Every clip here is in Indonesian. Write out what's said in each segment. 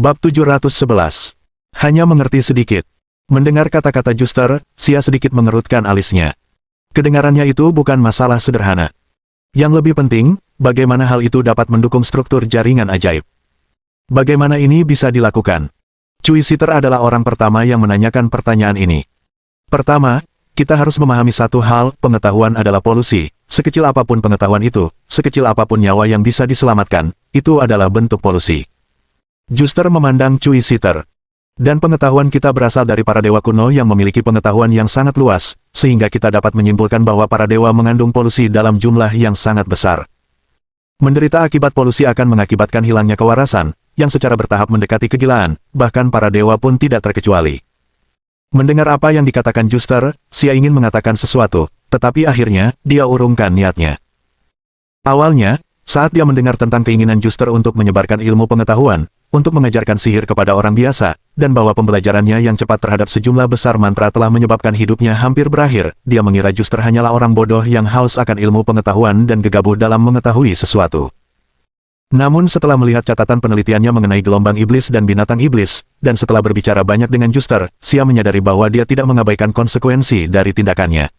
Bab 711. Hanya mengerti sedikit. Mendengar kata-kata Juster, Xia sedikit mengerutkan alisnya. Kedengarannya itu bukan masalah sederhana. Yang lebih penting, bagaimana hal itu dapat mendukung struktur jaringan ajaib. Bagaimana ini bisa dilakukan? Cui Sitter adalah orang pertama yang menanyakan pertanyaan ini. Pertama, kita harus memahami satu hal, pengetahuan adalah polusi. Sekecil apapun pengetahuan itu, sekecil apapun nyawa yang bisa diselamatkan, itu adalah bentuk polusi. Juster memandang Cui Sitter. Dan pengetahuan kita berasal dari para dewa kuno yang memiliki pengetahuan yang sangat luas, sehingga kita dapat menyimpulkan bahwa para dewa mengandung polusi dalam jumlah yang sangat besar. Menderita akibat polusi akan mengakibatkan hilangnya kewarasan, yang secara bertahap mendekati kegilaan, bahkan para dewa pun tidak terkecuali. Mendengar apa yang dikatakan Juster, Xia ingin mengatakan sesuatu, tetapi akhirnya, dia urungkan niatnya. Awalnya, saat dia mendengar tentang keinginan Juster untuk menyebarkan ilmu pengetahuan, untuk mengajarkan sihir kepada orang biasa, dan bahwa pembelajarannya yang cepat terhadap sejumlah besar mantra telah menyebabkan hidupnya hampir berakhir, dia mengira Juster hanyalah orang bodoh yang haus akan ilmu pengetahuan dan gegabah dalam mengetahui sesuatu. Namun setelah melihat catatan penelitiannya mengenai gelombang iblis dan binatang iblis, dan setelah berbicara banyak dengan Juster, Xia menyadari bahwa dia tidak mengabaikan konsekuensi dari tindakannya.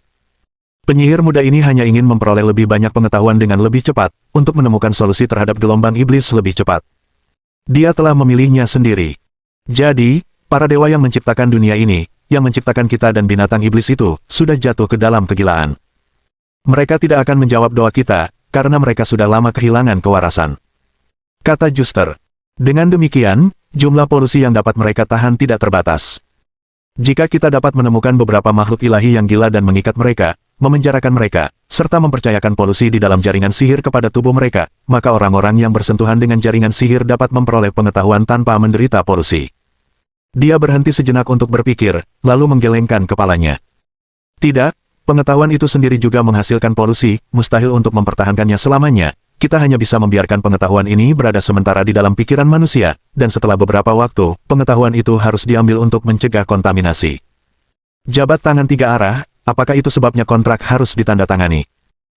Penyihir muda ini hanya ingin memperoleh lebih banyak pengetahuan dengan lebih cepat, untuk menemukan solusi terhadap gelombang iblis lebih cepat. Dia telah memilihnya sendiri. Jadi, para dewa yang menciptakan dunia ini, yang menciptakan kita dan binatang iblis itu, sudah jatuh ke dalam kegilaan. Mereka tidak akan menjawab doa kita, karena mereka sudah lama kehilangan kewarasan. Kata Juster. Dengan demikian, jumlah polusi yang dapat mereka tahan tidak terbatas. Jika kita dapat menemukan beberapa makhluk ilahi yang gila dan mengikat mereka, memenjarakan mereka, serta mempercayakan polusi di dalam jaringan sihir kepada tubuh mereka, maka orang-orang yang bersentuhan dengan jaringan sihir dapat memperoleh pengetahuan tanpa menderita polusi. Dia berhenti sejenak untuk berpikir, lalu menggelengkan kepalanya. Tidak, pengetahuan itu sendiri juga menghasilkan polusi, mustahil untuk mempertahankannya selamanya. Kita hanya bisa membiarkan pengetahuan ini berada sementara di dalam pikiran manusia, dan setelah beberapa waktu, pengetahuan itu harus diambil untuk mencegah kontaminasi. Jabat tangan tiga arah. Apakah itu sebabnya kontrak harus ditandatangani?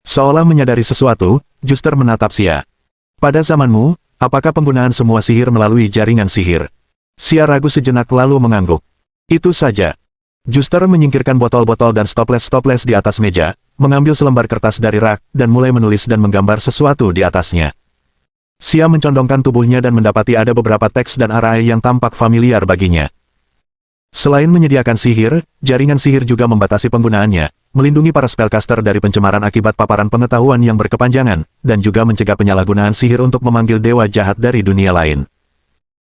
Seolah menyadari sesuatu, Juster menatap Xia. Pada zamanmu, apakah penggunaan semua sihir melalui jaringan sihir? Xia ragu sejenak lalu mengangguk. Itu saja. Juster menyingkirkan botol-botol dan stoples-stoples di atas meja, mengambil selembar kertas dari rak, dan mulai menulis dan menggambar sesuatu di atasnya. Xia mencondongkan tubuhnya dan mendapati ada beberapa teks dan arai yang tampak familiar baginya. Selain menyediakan sihir, jaringan sihir juga membatasi penggunaannya, melindungi para spellcaster dari pencemaran akibat paparan pengetahuan yang berkepanjangan, dan juga mencegah penyalahgunaan sihir untuk memanggil dewa jahat dari dunia lain.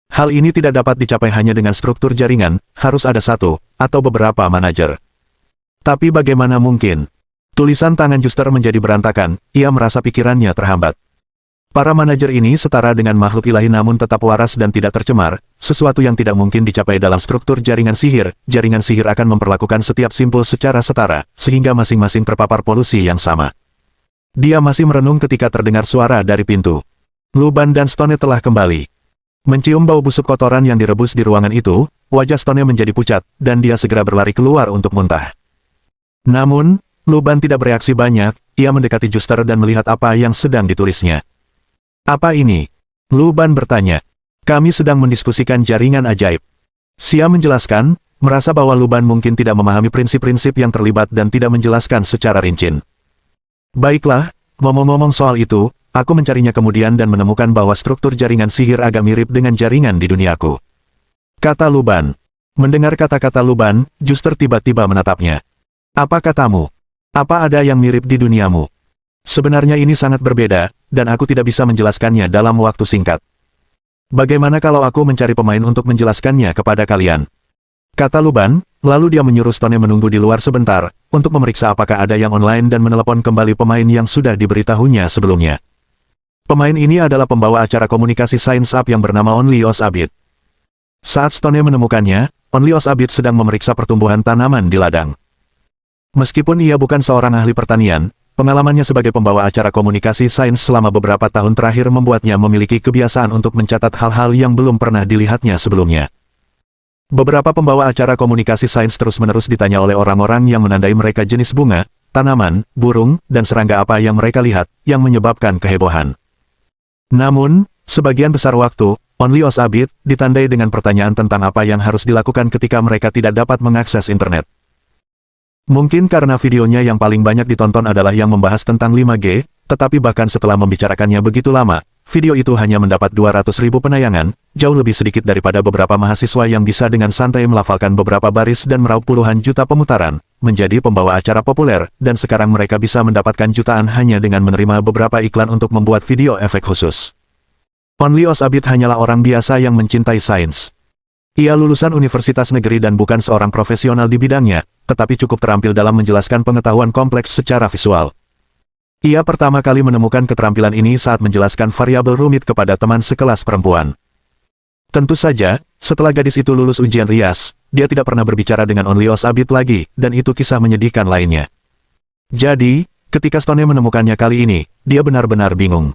Hal ini tidak dapat dicapai hanya dengan struktur jaringan, harus ada satu, atau beberapa manajer. Tapi bagaimana mungkin? Tulisan tangan Juster menjadi berantakan, ia merasa pikirannya terhambat. Para manajer ini setara dengan makhluk ilahi namun tetap waras dan tidak tercemar, sesuatu yang tidak mungkin dicapai dalam struktur jaringan sihir akan memperlakukan setiap simpul secara setara, sehingga masing-masing terpapar polusi yang sama. Dia masih merenung ketika terdengar suara dari pintu. Luban dan Stone telah kembali. Mencium bau busuk kotoran yang direbus di ruangan itu, wajah Stone menjadi pucat, dan dia segera berlari keluar untuk muntah. Namun, Luban tidak bereaksi banyak, ia mendekati Juster dan melihat apa yang sedang ditulisnya. Apa ini? Luban bertanya. Kami sedang mendiskusikan jaringan ajaib. Xia menjelaskan, merasa bahwa Luban mungkin tidak memahami prinsip-prinsip yang terlibat dan tidak menjelaskan secara rinci. Baiklah, ngomong-ngomong soal itu, aku mencarinya kemudian dan menemukan bahwa struktur jaringan sihir agak mirip dengan jaringan di duniaku. Kata Luban. Mendengar kata-kata Luban, Juster tiba-tiba menatapnya. Apa katamu? Apa ada yang mirip di duniamu? Sebenarnya ini sangat berbeda, dan aku tidak bisa menjelaskannya dalam waktu singkat. Bagaimana kalau aku mencari pemain untuk menjelaskannya kepada kalian? Kata Luban, lalu dia menyuruh Stone menunggu di luar sebentar, untuk memeriksa apakah ada yang online dan menelepon kembali pemain yang sudah diberitahunya sebelumnya. Pemain ini adalah pembawa acara komunikasi Science Up yang bernama Only Osabit. Saat Stone menemukannya, Only Osabit sedang memeriksa pertumbuhan tanaman di ladang. Meskipun ia bukan seorang ahli pertanian, pengalamannya sebagai pembawa acara komunikasi sains selama beberapa tahun terakhir membuatnya memiliki kebiasaan untuk mencatat hal-hal yang belum pernah dilihatnya sebelumnya. Beberapa pembawa acara komunikasi sains terus-menerus ditanya oleh orang-orang yang menandai mereka jenis bunga, tanaman, burung, dan serangga apa yang mereka lihat, yang menyebabkan kehebohan. Namun, sebagian besar waktu, Only Os Abid, ditandai dengan pertanyaan tentang apa yang harus dilakukan ketika mereka tidak dapat mengakses internet. Mungkin karena videonya yang paling banyak ditonton adalah yang membahas tentang 5G, tetapi bahkan setelah membicarakannya begitu lama, video itu hanya mendapat 200.000 penayangan, jauh lebih sedikit daripada beberapa mahasiswa yang bisa dengan santai melafalkan beberapa baris dan meraup puluhan juta pemutaran, menjadi pembawa acara populer, dan sekarang mereka bisa mendapatkan jutaan hanya dengan menerima beberapa iklan untuk membuat video efek khusus. Only Os Abid hanyalah orang biasa yang mencintai sains. Ia lulusan universitas negeri dan bukan seorang profesional di bidangnya, tetapi cukup terampil dalam menjelaskan pengetahuan kompleks secara visual. Ia pertama kali menemukan keterampilan ini saat menjelaskan variabel rumit kepada teman sekelas perempuan. Tentu saja, setelah gadis itu lulus ujian rias, dia tidak pernah berbicara dengan Only Os Abid lagi, dan itu kisah menyedihkan lainnya. Jadi, ketika Stone menemukannya kali ini, dia benar-benar bingung.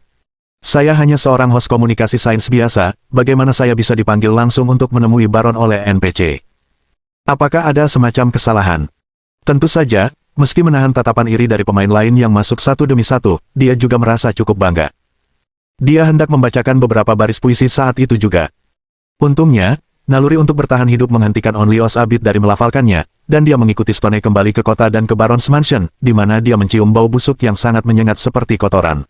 Saya hanya seorang host komunikasi sains biasa, bagaimana saya bisa dipanggil langsung untuk menemui Baron oleh NPC? Apakah ada semacam kesalahan? Tentu saja, meski menahan tatapan iri dari pemain lain yang masuk satu demi satu, dia juga merasa cukup bangga. Dia hendak membacakan beberapa baris puisi saat itu juga. Untungnya, naluri untuk bertahan hidup menghentikan Only Os Abid dari melafalkannya, dan dia mengikuti Stone kembali ke kota dan ke Baron's Mansion, di mana dia mencium bau busuk yang sangat menyengat seperti kotoran.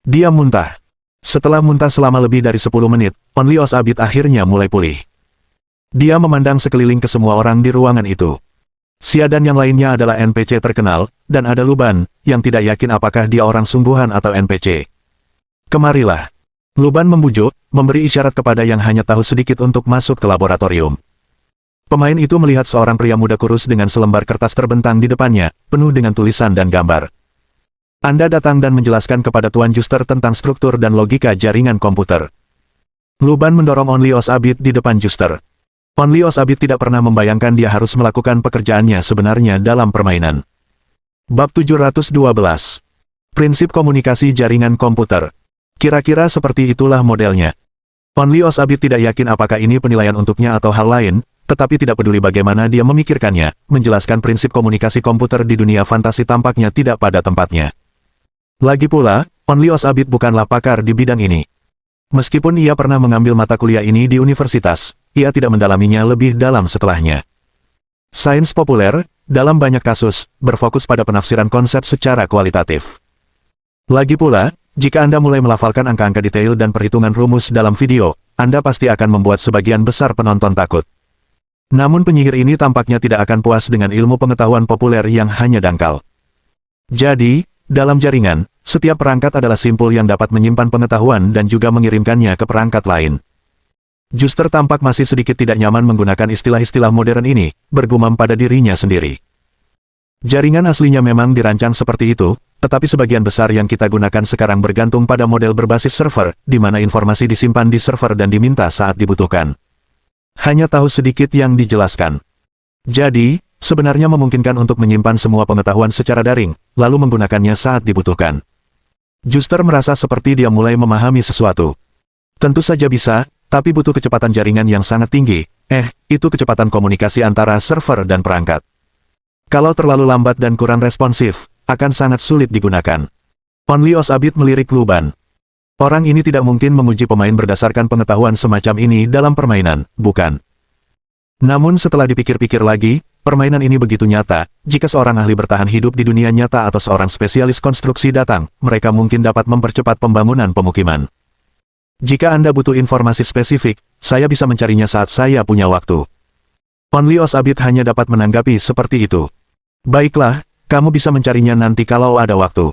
Dia muntah. Setelah muntah selama lebih dari 10 menit, Only Os Abid akhirnya mulai pulih. Dia memandang sekeliling ke semua orang di ruangan itu. Xia dan yang lainnya adalah NPC terkenal, dan ada Luban, yang tidak yakin apakah dia orang sungguhan atau NPC. Kemarilah. Luban membujuk, memberi isyarat kepada yang hanya tahu sedikit untuk masuk ke laboratorium. Pemain itu melihat seorang pria muda kurus dengan selembar kertas terbentang di depannya, penuh dengan tulisan dan gambar. Anda datang dan menjelaskan kepada Tuan Juster tentang struktur dan logika jaringan komputer. Luban mendorong Only Os Abid di depan Juster. Only Os Abid tidak pernah membayangkan dia harus melakukan pekerjaannya sebenarnya dalam permainan. Bab 712. Prinsip komunikasi jaringan komputer. Kira-kira seperti itulah modelnya. Only Os Abid tidak yakin apakah ini penilaian untuknya atau hal lain, tetapi tidak peduli bagaimana dia memikirkannya, menjelaskan prinsip komunikasi komputer di dunia fantasi tampaknya tidak pada tempatnya. Lagi pula, Only Os Abid bukanlah pakar di bidang ini. Meskipun ia pernah mengambil mata kuliah ini di universitas, ia tidak mendalaminya lebih dalam setelahnya. Sains populer, dalam banyak kasus, berfokus pada penafsiran konsep secara kualitatif. Lagi pula, jika Anda mulai melafalkan angka-angka detail dan perhitungan rumus dalam video, Anda pasti akan membuat sebagian besar penonton takut. Namun penyihir ini tampaknya tidak akan puas dengan ilmu pengetahuan populer yang hanya dangkal. Jadi, dalam jaringan, setiap perangkat adalah simpul yang dapat menyimpan pengetahuan dan juga mengirimkannya ke perangkat lain. Juster tampak masih sedikit tidak nyaman menggunakan istilah-istilah modern ini, bergumam pada dirinya sendiri. Jaringan aslinya memang dirancang seperti itu, tetapi sebagian besar yang kita gunakan sekarang bergantung pada model berbasis server, di mana informasi disimpan di server dan diminta saat dibutuhkan. Hanya tahu sedikit yang dijelaskan. Jadi, sebenarnya memungkinkan untuk menyimpan semua pengetahuan secara daring, lalu menggunakannya saat dibutuhkan. Juster merasa seperti dia mulai memahami sesuatu. Tentu saja bisa, tapi butuh kecepatan jaringan yang sangat tinggi. Itu kecepatan komunikasi antara server dan perangkat. Kalau terlalu lambat dan kurang responsif, akan sangat sulit digunakan. Only Os Abid melirik Luban. Orang ini tidak mungkin menguji pemain berdasarkan pengetahuan semacam ini dalam permainan, bukan? Namun setelah dipikir-pikir lagi, permainan ini begitu nyata, jika seorang ahli bertahan hidup di dunia nyata atau seorang spesialis konstruksi datang, mereka mungkin dapat mempercepat pembangunan pemukiman. Jika Anda butuh informasi spesifik, saya bisa mencarinya saat saya punya waktu. Only Os Abid hanya dapat menanggapi seperti itu. Baiklah, kamu bisa mencarinya nanti kalau ada waktu.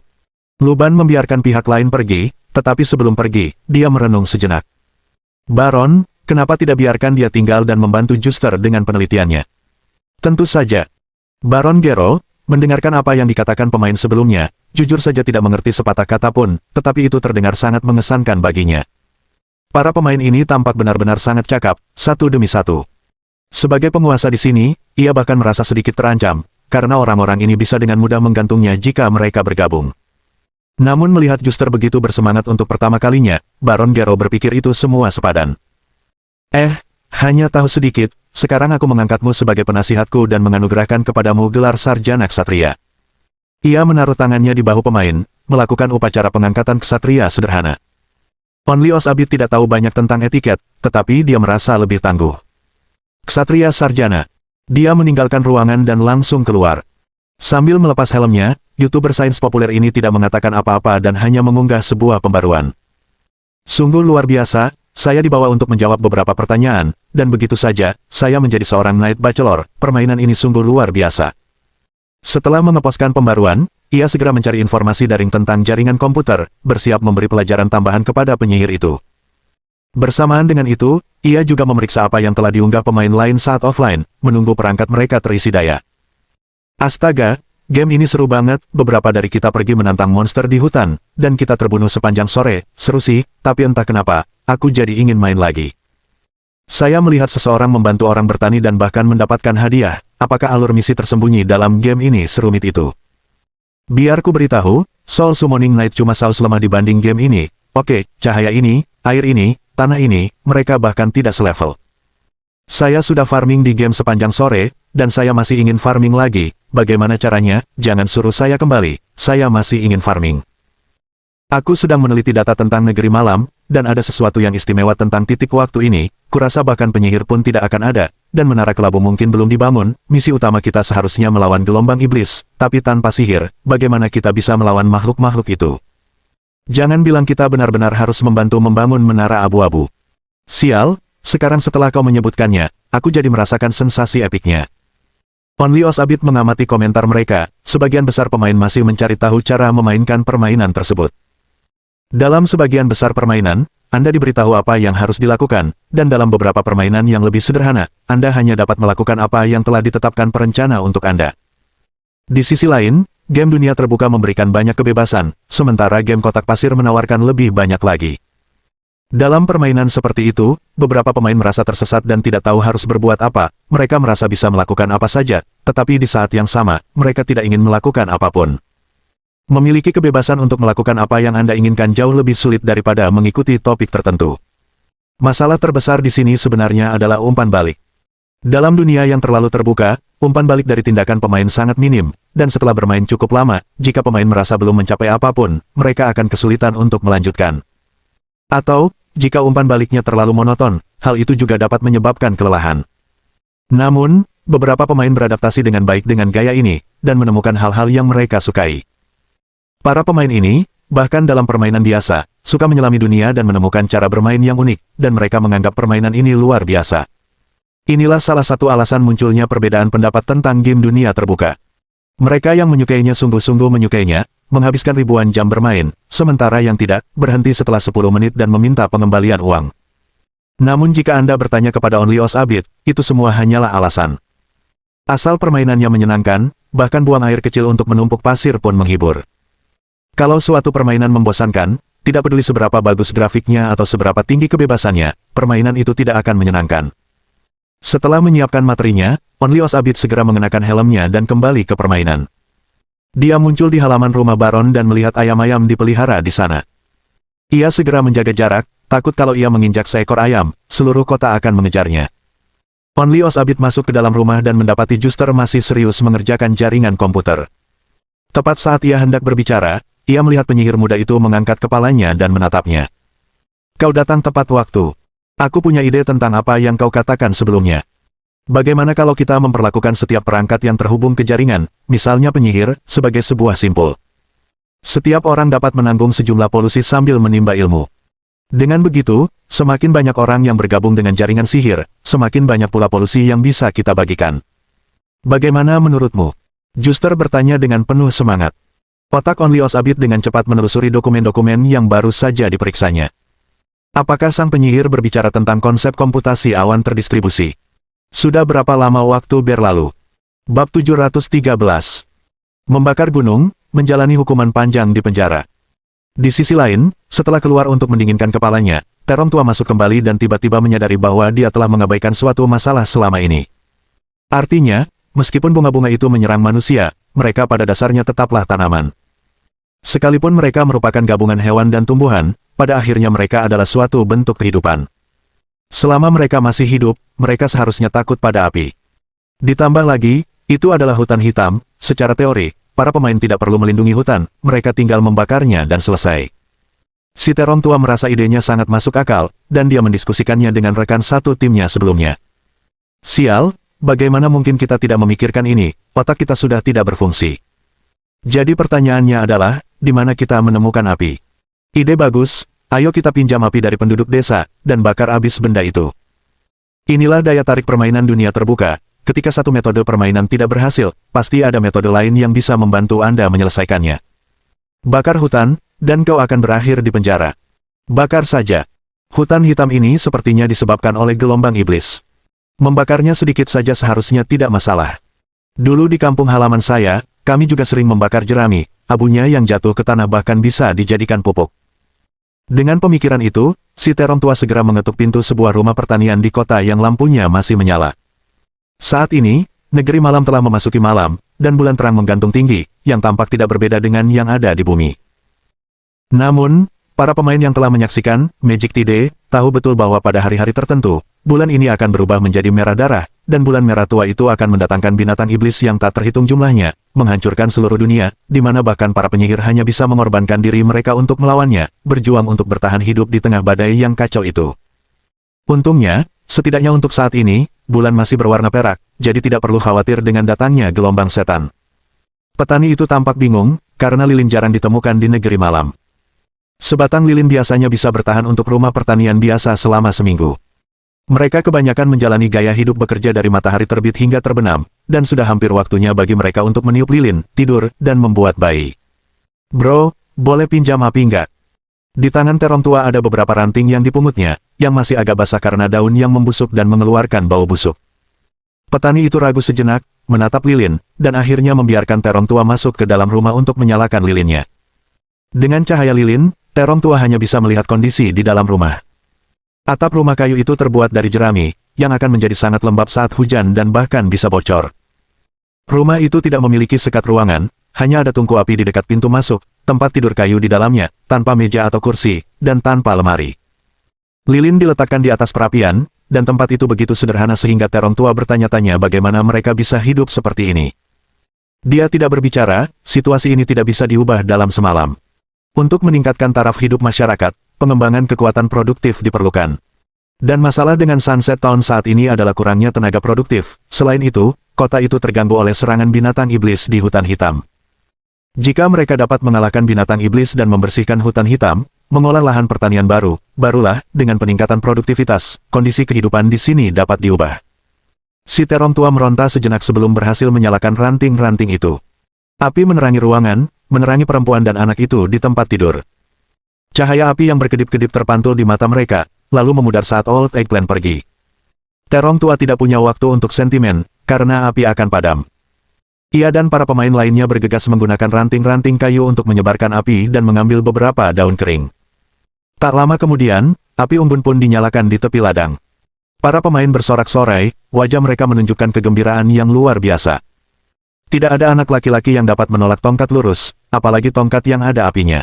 Luban membiarkan pihak lain pergi, tetapi sebelum pergi, dia merenung sejenak. Baron, kenapa tidak biarkan dia tinggal dan membantu Juster dengan penelitiannya? Tentu saja. Baron Gero, mendengarkan apa yang dikatakan pemain sebelumnya, jujur saja tidak mengerti sepatah kata pun, tetapi itu terdengar sangat mengesankan baginya. Para pemain ini tampak benar-benar sangat cakap, satu demi satu. Sebagai penguasa di sini, ia bahkan merasa sedikit terancam, karena orang-orang ini bisa dengan mudah menggantungnya jika mereka bergabung. Namun melihat Juster begitu bersemangat untuk pertama kalinya, Baron Gero berpikir itu semua sepadan. Hanya tahu sedikit, sekarang aku mengangkatmu sebagai penasihatku dan menganugerahkan kepadamu gelar Sarjana Ksatria. Ia menaruh tangannya di bahu pemain, melakukan upacara pengangkatan ksatria sederhana. Only Osabit tidak tahu banyak tentang etiket, tetapi dia merasa lebih tangguh. Ksatria Sarjana. Dia meninggalkan ruangan dan langsung keluar. Sambil melepas helmnya, YouTuber sains populer ini tidak mengatakan apa-apa dan hanya mengunggah sebuah pembaruan. Sungguh luar biasa, saya dibawa untuk menjawab beberapa pertanyaan, dan begitu saja, saya menjadi seorang Knight Bachelor. Permainan ini sungguh luar biasa. Setelah mengeposkan pembaruan, ia segera mencari informasi daring tentang jaringan komputer, bersiap memberi pelajaran tambahan kepada penyihir itu. Bersamaan dengan itu, ia juga memeriksa apa yang telah diunggah pemain lain saat offline, menunggu perangkat mereka terisi daya. Astaga, game ini seru banget, beberapa dari kita pergi menantang monster di hutan, dan kita terbunuh sepanjang sore, seru sih, tapi entah kenapa, aku jadi ingin main lagi. Saya melihat seseorang membantu orang bertani dan bahkan mendapatkan hadiah, apakah alur misi tersembunyi dalam game ini serumit itu? Biar ku beritahu, Soul Summoning Knight cuma saus lemah dibanding game ini. Oke, cahaya ini, air ini, tanah ini, mereka bahkan tidak selevel. Saya sudah farming di game sepanjang sore, dan saya masih ingin farming lagi. Bagaimana caranya? Jangan suruh saya kembali, saya masih ingin farming. Aku sedang meneliti data tentang negeri malam, dan ada sesuatu yang istimewa tentang titik waktu ini. Kurasa bahkan penyihir pun tidak akan ada, dan menara kelabu mungkin belum dibangun. Misi utama kita seharusnya melawan gelombang iblis, tapi tanpa sihir, bagaimana kita bisa melawan makhluk-makhluk itu? Jangan bilang kita benar-benar harus membantu membangun menara abu-abu. Sial, sekarang setelah kau menyebutkannya, aku jadi merasakan sensasi epiknya. Only Osabit mengamati komentar mereka, sebagian besar pemain masih mencari tahu cara memainkan permainan tersebut. Dalam sebagian besar permainan, Anda diberitahu apa yang harus dilakukan, dan dalam beberapa permainan yang lebih sederhana, Anda hanya dapat melakukan apa yang telah ditetapkan perencana untuk Anda. Di sisi lain, game dunia terbuka memberikan banyak kebebasan, sementara game kotak pasir menawarkan lebih banyak lagi. Dalam permainan seperti itu, beberapa pemain merasa tersesat dan tidak tahu harus berbuat apa. Mereka merasa bisa melakukan apa saja, tetapi di saat yang sama, mereka tidak ingin melakukan apapun. Memiliki kebebasan untuk melakukan apa yang Anda inginkan jauh lebih sulit daripada mengikuti topik tertentu. Masalah terbesar di sini sebenarnya adalah umpan balik. Dalam dunia yang terlalu terbuka, umpan balik dari tindakan pemain sangat minim, dan setelah bermain cukup lama, jika pemain merasa belum mencapai apapun, mereka akan kesulitan untuk melanjutkan. Atau, jika umpan baliknya terlalu monoton, hal itu juga dapat menyebabkan kelelahan. Namun, beberapa pemain beradaptasi dengan baik dengan gaya ini, dan menemukan hal-hal yang mereka sukai. Para pemain ini, bahkan dalam permainan biasa, suka menyelami dunia dan menemukan cara bermain yang unik, dan mereka menganggap permainan ini luar biasa. Inilah salah satu alasan munculnya perbedaan pendapat tentang game dunia terbuka. Mereka yang menyukainya sungguh-sungguh menyukainya, menghabiskan ribuan jam bermain, sementara yang tidak, berhenti setelah 10 menit dan meminta pengembalian uang. Namun jika Anda bertanya kepada Only Osabit, itu semua hanyalah alasan. Asal permainannya menyenangkan, bahkan buang air kecil untuk menumpuk pasir pun menghibur. Kalau suatu permainan membosankan, tidak peduli seberapa bagus grafiknya atau seberapa tinggi kebebasannya, permainan itu tidak akan menyenangkan. Setelah menyiapkan materinya, Only Osabit segera mengenakan helmnya dan kembali ke permainan. Dia muncul di halaman rumah Baron dan melihat ayam-ayam dipelihara di sana. Ia segera menjaga jarak, takut kalau ia menginjak seekor ayam, seluruh kota akan mengejarnya. Only Osabit masuk ke dalam rumah dan mendapati Juster masih serius mengerjakan jaringan komputer. Tepat saat ia hendak berbicara, ia melihat penyihir muda itu mengangkat kepalanya dan menatapnya. Kau datang tepat waktu. Aku punya ide tentang apa yang kau katakan sebelumnya. Bagaimana kalau kita memperlakukan setiap perangkat yang terhubung ke jaringan, misalnya penyihir, sebagai sebuah simpul? Setiap orang dapat menanggung sejumlah polusi sambil menimba ilmu. Dengan begitu, semakin banyak orang yang bergabung dengan jaringan sihir, semakin banyak pula polusi yang bisa kita bagikan. Bagaimana menurutmu? Juster bertanya dengan penuh semangat. Otak Only Osabit dengan cepat menelusuri dokumen-dokumen yang baru saja diperiksanya. Apakah sang penyihir berbicara tentang konsep komputasi awan terdistribusi? Sudah berapa lama waktu berlalu? Bab 713. Membakar gunung, menjalani hukuman panjang di penjara. Di sisi lain, setelah keluar untuk mendinginkan kepalanya, Terong tua masuk kembali dan tiba-tiba menyadari bahwa dia telah mengabaikan suatu masalah selama ini. Artinya, meskipun bunga-bunga itu menyerang manusia, mereka pada dasarnya tetaplah tanaman. Sekalipun mereka merupakan gabungan hewan dan tumbuhan, pada akhirnya mereka adalah suatu bentuk kehidupan. Selama mereka masih hidup, mereka seharusnya takut pada api. Ditambah lagi, itu adalah hutan hitam, secara teori, para pemain tidak perlu melindungi hutan, mereka tinggal membakarnya dan selesai. Si terong tua merasa idenya sangat masuk akal, dan dia mendiskusikannya dengan rekan satu timnya sebelumnya. Sial, bagaimana mungkin kita tidak memikirkan ini, otak kita sudah tidak berfungsi. Jadi pertanyaannya adalah, di mana kita menemukan api? Ide bagus, ayo kita pinjam api dari penduduk desa, dan bakar habis benda itu. Inilah daya tarik permainan dunia terbuka, ketika satu metode permainan tidak berhasil, pasti ada metode lain yang bisa membantu Anda menyelesaikannya. Bakar hutan, dan kau akan berakhir di penjara. Bakar saja. Hutan hitam ini sepertinya disebabkan oleh gelombang iblis. Membakarnya sedikit saja seharusnya tidak masalah. Dulu di kampung halaman saya, kami juga sering membakar jerami, abunya yang jatuh ke tanah bahkan bisa dijadikan pupuk. Dengan pemikiran itu, si terong tua segera mengetuk pintu sebuah rumah pertanian di kota yang lampunya masih menyala. Saat ini, negeri malam telah memasuki malam, dan bulan terang menggantung tinggi, yang tampak tidak berbeda dengan yang ada di bumi. Namun, para pemain yang telah menyaksikan Magic Tide tahu betul bahwa pada hari-hari tertentu, bulan ini akan berubah menjadi merah darah, dan bulan merah tua itu akan mendatangkan binatang iblis yang tak terhitung jumlahnya, menghancurkan seluruh dunia, di mana bahkan para penyihir hanya bisa mengorbankan diri mereka untuk melawannya, berjuang untuk bertahan hidup di tengah badai yang kacau itu. Untungnya, setidaknya untuk saat ini, bulan masih berwarna perak, jadi tidak perlu khawatir dengan datangnya gelombang setan. Petani itu tampak bingung, karena lilin jarang ditemukan di negeri malam. Sebatang lilin biasanya bisa bertahan untuk rumah pertanian biasa selama seminggu. Mereka kebanyakan menjalani gaya hidup bekerja dari matahari terbit hingga terbenam, dan sudah hampir waktunya bagi mereka untuk meniup lilin, tidur, dan membuat bayi. Bro, boleh pinjam api nggak? Di tangan terong tua ada beberapa ranting yang dipungutnya, yang masih agak basah karena daun yang membusuk dan mengeluarkan bau busuk. Petani itu ragu sejenak, menatap lilin, dan akhirnya membiarkan terong tua masuk ke dalam rumah untuk menyalakan lilinnya. Dengan cahaya lilin, terong tua hanya bisa melihat kondisi di dalam rumah. Atap rumah kayu itu terbuat dari jerami, yang akan menjadi sangat lembab saat hujan dan bahkan bisa bocor. Rumah itu tidak memiliki sekat ruangan, hanya ada tungku api di dekat pintu masuk, tempat tidur kayu di dalamnya, tanpa meja atau kursi, dan tanpa lemari. Lilin diletakkan di atas perapian, dan tempat itu begitu sederhana sehingga terong tua bertanya-tanya bagaimana mereka bisa hidup seperti ini. Dia tidak berbicara, situasi ini tidak bisa diubah dalam semalam. Untuk meningkatkan taraf hidup masyarakat, pengembangan kekuatan produktif diperlukan. Dan masalah dengan Sunset Town saat ini adalah kurangnya tenaga produktif. Selain itu, kota itu terganggu oleh serangan binatang iblis di hutan hitam. Jika mereka dapat mengalahkan binatang iblis dan membersihkan hutan hitam, mengolah lahan pertanian barulah, dengan peningkatan produktivitas, kondisi kehidupan di sini dapat diubah. Si terong tua meronta sejenak sebelum berhasil menyalakan ranting-ranting itu. Api menerangi ruangan, menerangi perempuan dan anak itu di tempat tidur. Cahaya api yang berkedip-kedip terpantul di mata mereka, lalu memudar saat Old Eggplant pergi. Terong tua tidak punya waktu untuk sentimen, karena api akan padam. Ia dan para pemain lainnya bergegas menggunakan ranting-ranting kayu untuk menyebarkan api dan mengambil beberapa daun kering. Tak lama kemudian, api unggun pun dinyalakan di tepi ladang. Para pemain bersorak-sorai, wajah mereka menunjukkan kegembiraan yang luar biasa. Tidak ada anak laki-laki yang dapat menolak tongkat lurus, apalagi tongkat yang ada apinya.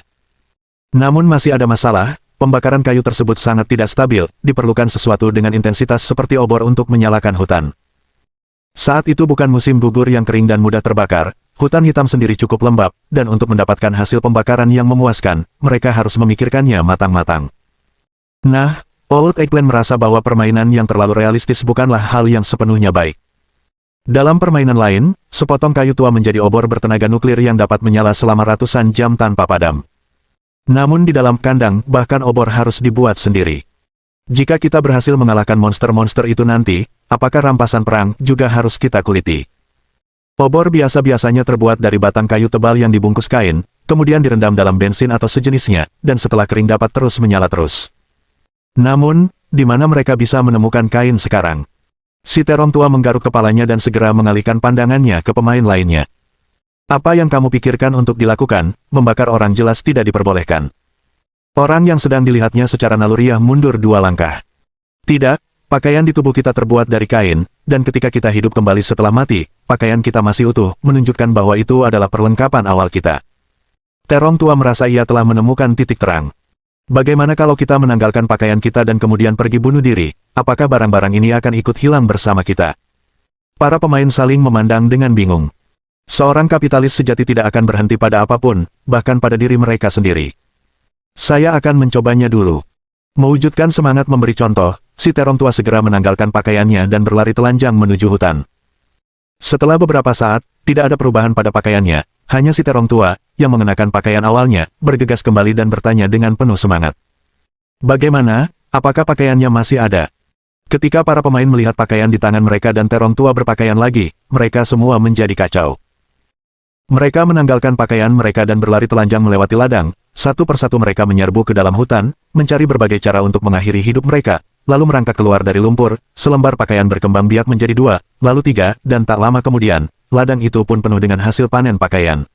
Namun masih ada masalah, pembakaran kayu tersebut sangat tidak stabil, diperlukan sesuatu dengan intensitas seperti obor untuk menyalakan hutan. Saat itu bukan musim gugur yang kering dan mudah terbakar, hutan hitam sendiri cukup lembab, dan untuk mendapatkan hasil pembakaran yang memuaskan, mereka harus memikirkannya matang-matang. Nah, Old Eggplant merasa bahwa permainan yang terlalu realistis bukanlah hal yang sepenuhnya baik. Dalam permainan lain, sepotong kayu tua menjadi obor bertenaga nuklir yang dapat menyala selama ratusan jam tanpa padam. Namun di dalam kandang, bahkan obor harus dibuat sendiri. Jika kita berhasil mengalahkan monster-monster itu nanti, apakah rampasan perang juga harus kita kuliti? Obor biasa-biasanya terbuat dari batang kayu tebal yang dibungkus kain, kemudian direndam dalam bensin atau sejenisnya, dan setelah kering dapat terus menyala terus. Namun, di mana mereka bisa menemukan kain sekarang? Si terong tua menggaruk kepalanya dan segera mengalihkan pandangannya ke pemain lainnya. Apa yang kamu pikirkan untuk dilakukan? Membakar orang jelas tidak diperbolehkan. Orang yang sedang dilihatnya secara naluriah mundur 2 langkah. Tidak, pakaian di tubuh kita terbuat dari kain, dan ketika kita hidup kembali setelah mati, pakaian kita masih utuh, menunjukkan bahwa itu adalah perlengkapan awal kita. Terong tua merasa ia telah menemukan titik terang. Bagaimana kalau kita menanggalkan pakaian kita dan kemudian pergi bunuh diri? Apakah barang-barang ini akan ikut hilang bersama kita? Para pemain saling memandang dengan bingung. Seorang kapitalis sejati tidak akan berhenti pada apapun, bahkan pada diri mereka sendiri. Saya akan mencobanya dulu. Mewujudkan semangat memberi contoh, si terong tua segera menanggalkan pakaiannya dan berlari telanjang menuju hutan. Setelah beberapa saat, tidak ada perubahan pada pakaiannya, hanya si terong tua, yang mengenakan pakaian awalnya, bergegas kembali dan bertanya dengan penuh semangat. Bagaimana, apakah pakaiannya masih ada? Ketika para pemain melihat pakaian di tangan mereka dan terong tua berpakaian lagi, mereka semua menjadi kacau. Mereka menanggalkan pakaian mereka dan berlari telanjang melewati ladang, satu persatu mereka menyerbu ke dalam hutan, mencari berbagai cara untuk mengakhiri hidup mereka, lalu merangkak keluar dari lumpur, selembar pakaian berkembang biak menjadi 2, lalu 3, dan tak lama kemudian, ladang itu pun penuh dengan hasil panen pakaian.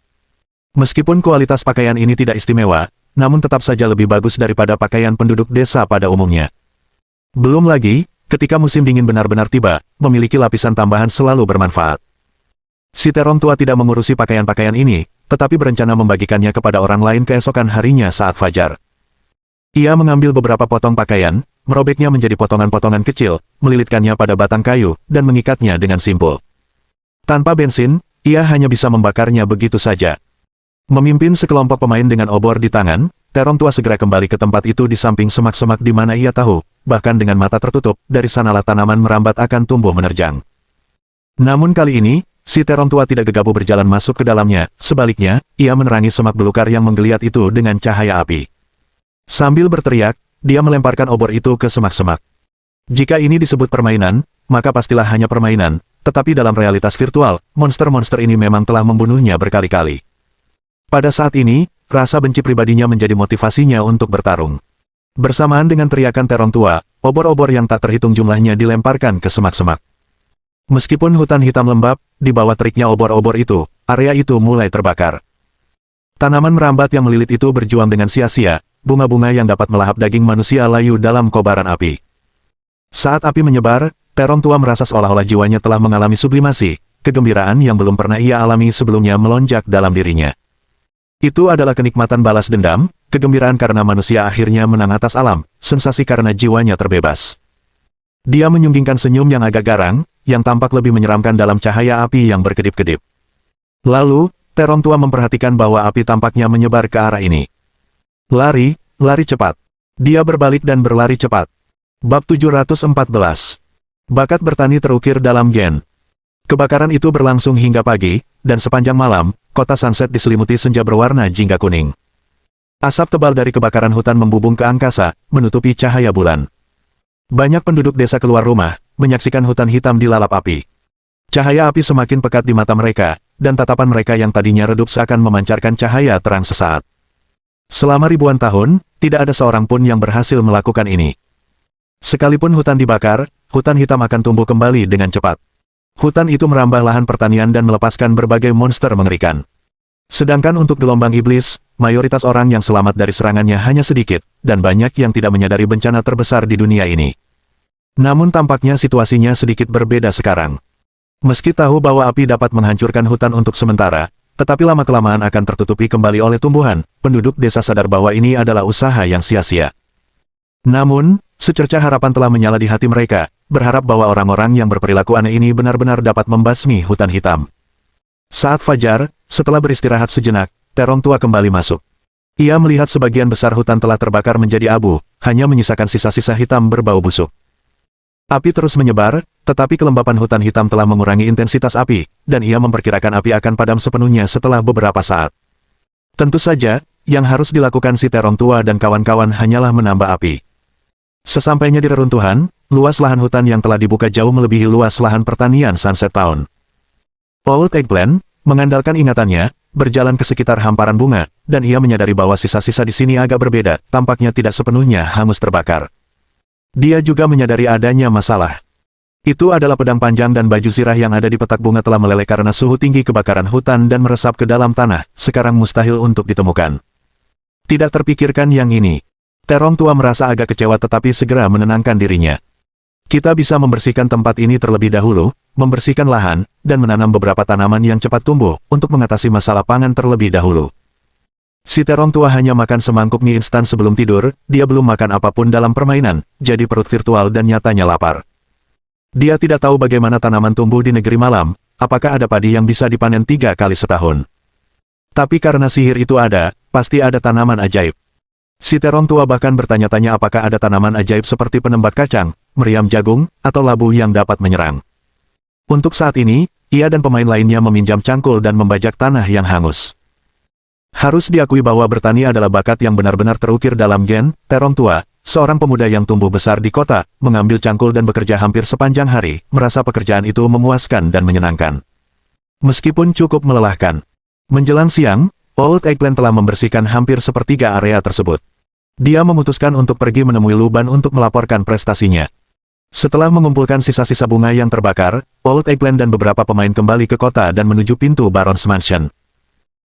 Meskipun kualitas pakaian ini tidak istimewa, namun tetap saja lebih bagus daripada pakaian penduduk desa pada umumnya. Belum lagi, ketika musim dingin benar-benar tiba, memiliki lapisan tambahan selalu bermanfaat. Si terong tua tidak mengurusi pakaian-pakaian ini, tetapi berencana membagikannya kepada orang lain keesokan harinya saat fajar. Ia mengambil beberapa potong pakaian, merobeknya menjadi potongan-potongan kecil, melilitkannya pada batang kayu, dan mengikatnya dengan simpul. Tanpa bensin, ia hanya bisa membakarnya begitu saja. Memimpin sekelompok pemain dengan obor di tangan, terong tua segera kembali ke tempat itu di samping semak-semak di mana ia tahu, bahkan dengan mata tertutup, dari sanalah tanaman merambat akan tumbuh menerjang. Namun kali ini, si terong tua tidak gegabah berjalan masuk ke dalamnya, sebaliknya, ia menerangi semak belukar yang menggeliat itu dengan cahaya api. Sambil berteriak, dia melemparkan obor itu ke semak-semak. Jika ini disebut permainan, maka pastilah hanya permainan, tetapi dalam realitas virtual, monster-monster ini memang telah membunuhnya berkali-kali. Pada saat ini, rasa benci pribadinya menjadi motivasinya untuk bertarung. Bersamaan dengan teriakan terong tua, obor-obor yang tak terhitung jumlahnya dilemparkan ke semak-semak. Meskipun hutan hitam lembab, di bawah teriknya obor-obor itu, area itu mulai terbakar. Tanaman merambat yang melilit itu berjuang dengan sia-sia, bunga-bunga yang dapat melahap daging manusia layu dalam kobaran api. Saat api menyebar, terong tua merasa seolah-olah jiwanya telah mengalami sublimasi, kegembiraan yang belum pernah ia alami sebelumnya melonjak dalam dirinya. Itu adalah kenikmatan balas dendam, kegembiraan karena manusia akhirnya menang atas alam, sensasi karena jiwanya terbebas. Dia menyunggingkan senyum yang agak garang, yang tampak lebih menyeramkan dalam cahaya api yang berkedip-kedip. Lalu, terong tua memperhatikan bahwa api tampaknya menyebar ke arah ini. Lari, lari cepat. Dia berbalik dan berlari cepat. Bab 714. Bakat bertani terukir dalam gen. Kebakaran itu berlangsung hingga pagi, dan sepanjang malam, kota Sunset diselimuti senja berwarna jingga kuning. Asap tebal dari kebakaran hutan membubung ke angkasa, menutupi cahaya bulan. Banyak penduduk desa keluar rumah, menyaksikan hutan hitam dilalap api. Cahaya api semakin pekat di mata mereka, dan tatapan mereka yang tadinya redup seakan memancarkan cahaya terang sesaat. Selama ribuan tahun, tidak ada seorang pun yang berhasil melakukan ini. Sekalipun hutan dibakar, hutan hitam akan tumbuh kembali dengan cepat. Hutan itu merambah lahan pertanian dan melepaskan berbagai monster mengerikan. Sedangkan untuk gelombang iblis, mayoritas orang yang selamat dari serangannya hanya sedikit, dan banyak yang tidak menyadari bencana terbesar di dunia ini. Namun tampaknya situasinya sedikit berbeda sekarang. Meski tahu bahwa api dapat menghancurkan hutan untuk sementara, tetapi lama-kelamaan akan tertutupi kembali oleh tumbuhan, penduduk desa sadar bahwa ini adalah usaha yang sia-sia. Namun, secercah harapan telah menyala di hati mereka, berharap bahwa orang-orang yang berperilaku aneh ini benar-benar dapat membasmi hutan hitam. Saat fajar, setelah beristirahat sejenak, terong tua kembali masuk. Ia melihat sebagian besar hutan telah terbakar menjadi abu, hanya menyisakan sisa-sisa hitam berbau busuk. Api terus menyebar, tetapi kelembapan hutan hitam telah mengurangi intensitas api, dan ia memperkirakan api akan padam sepenuhnya setelah beberapa saat. Tentu saja, yang harus dilakukan si terong tua dan kawan-kawan hanyalah menambah api. Sesampainya di reruntuhan, luas lahan hutan yang telah dibuka jauh melebihi luas lahan pertanian Sunset Town. Old Eggplant, mengandalkan ingatannya, berjalan ke sekitar hamparan bunga, dan ia menyadari bahwa sisa-sisa di sini agak berbeda, tampaknya tidak sepenuhnya hangus terbakar. Dia juga menyadari adanya masalah. Itu adalah pedang panjang dan baju zirah yang ada di petak bunga telah meleleh karena suhu tinggi kebakaran hutan dan meresap ke dalam tanah, sekarang mustahil untuk ditemukan. Tidak terpikirkan yang ini. Terong tua merasa agak kecewa tetapi segera menenangkan dirinya. Kita bisa membersihkan tempat ini terlebih dahulu, membersihkan lahan, dan menanam beberapa tanaman yang cepat tumbuh, untuk mengatasi masalah pangan terlebih dahulu. Si terong tua hanya makan semangkuk mie instan sebelum tidur, dia belum makan apapun dalam permainan, jadi perut virtual dan nyatanya lapar. Dia tidak tahu bagaimana tanaman tumbuh di negeri malam, apakah ada padi yang bisa dipanen 3 kali setahun. Tapi karena sihir itu ada, pasti ada tanaman ajaib. Si terong tua bahkan bertanya-tanya apakah ada tanaman ajaib seperti penembak kacang, meriam jagung, atau labu yang dapat menyerang. Untuk saat ini, ia dan pemain lainnya meminjam cangkul dan membajak tanah yang hangus. Harus diakui bahwa bertani adalah bakat yang benar-benar terukir dalam gen terong tua. Seorang pemuda yang tumbuh besar di kota, mengambil cangkul dan bekerja hampir sepanjang hari, merasa pekerjaan itu memuaskan dan menyenangkan. Meskipun cukup melelahkan. Menjelang siang, Old Eggplant telah membersihkan hampir sepertiga area tersebut. Dia memutuskan untuk pergi menemui Luban untuk melaporkan prestasinya. Setelah mengumpulkan sisa-sisa bunga yang terbakar, Old Eggplant dan beberapa pemain kembali ke kota dan menuju pintu Baron's Mansion.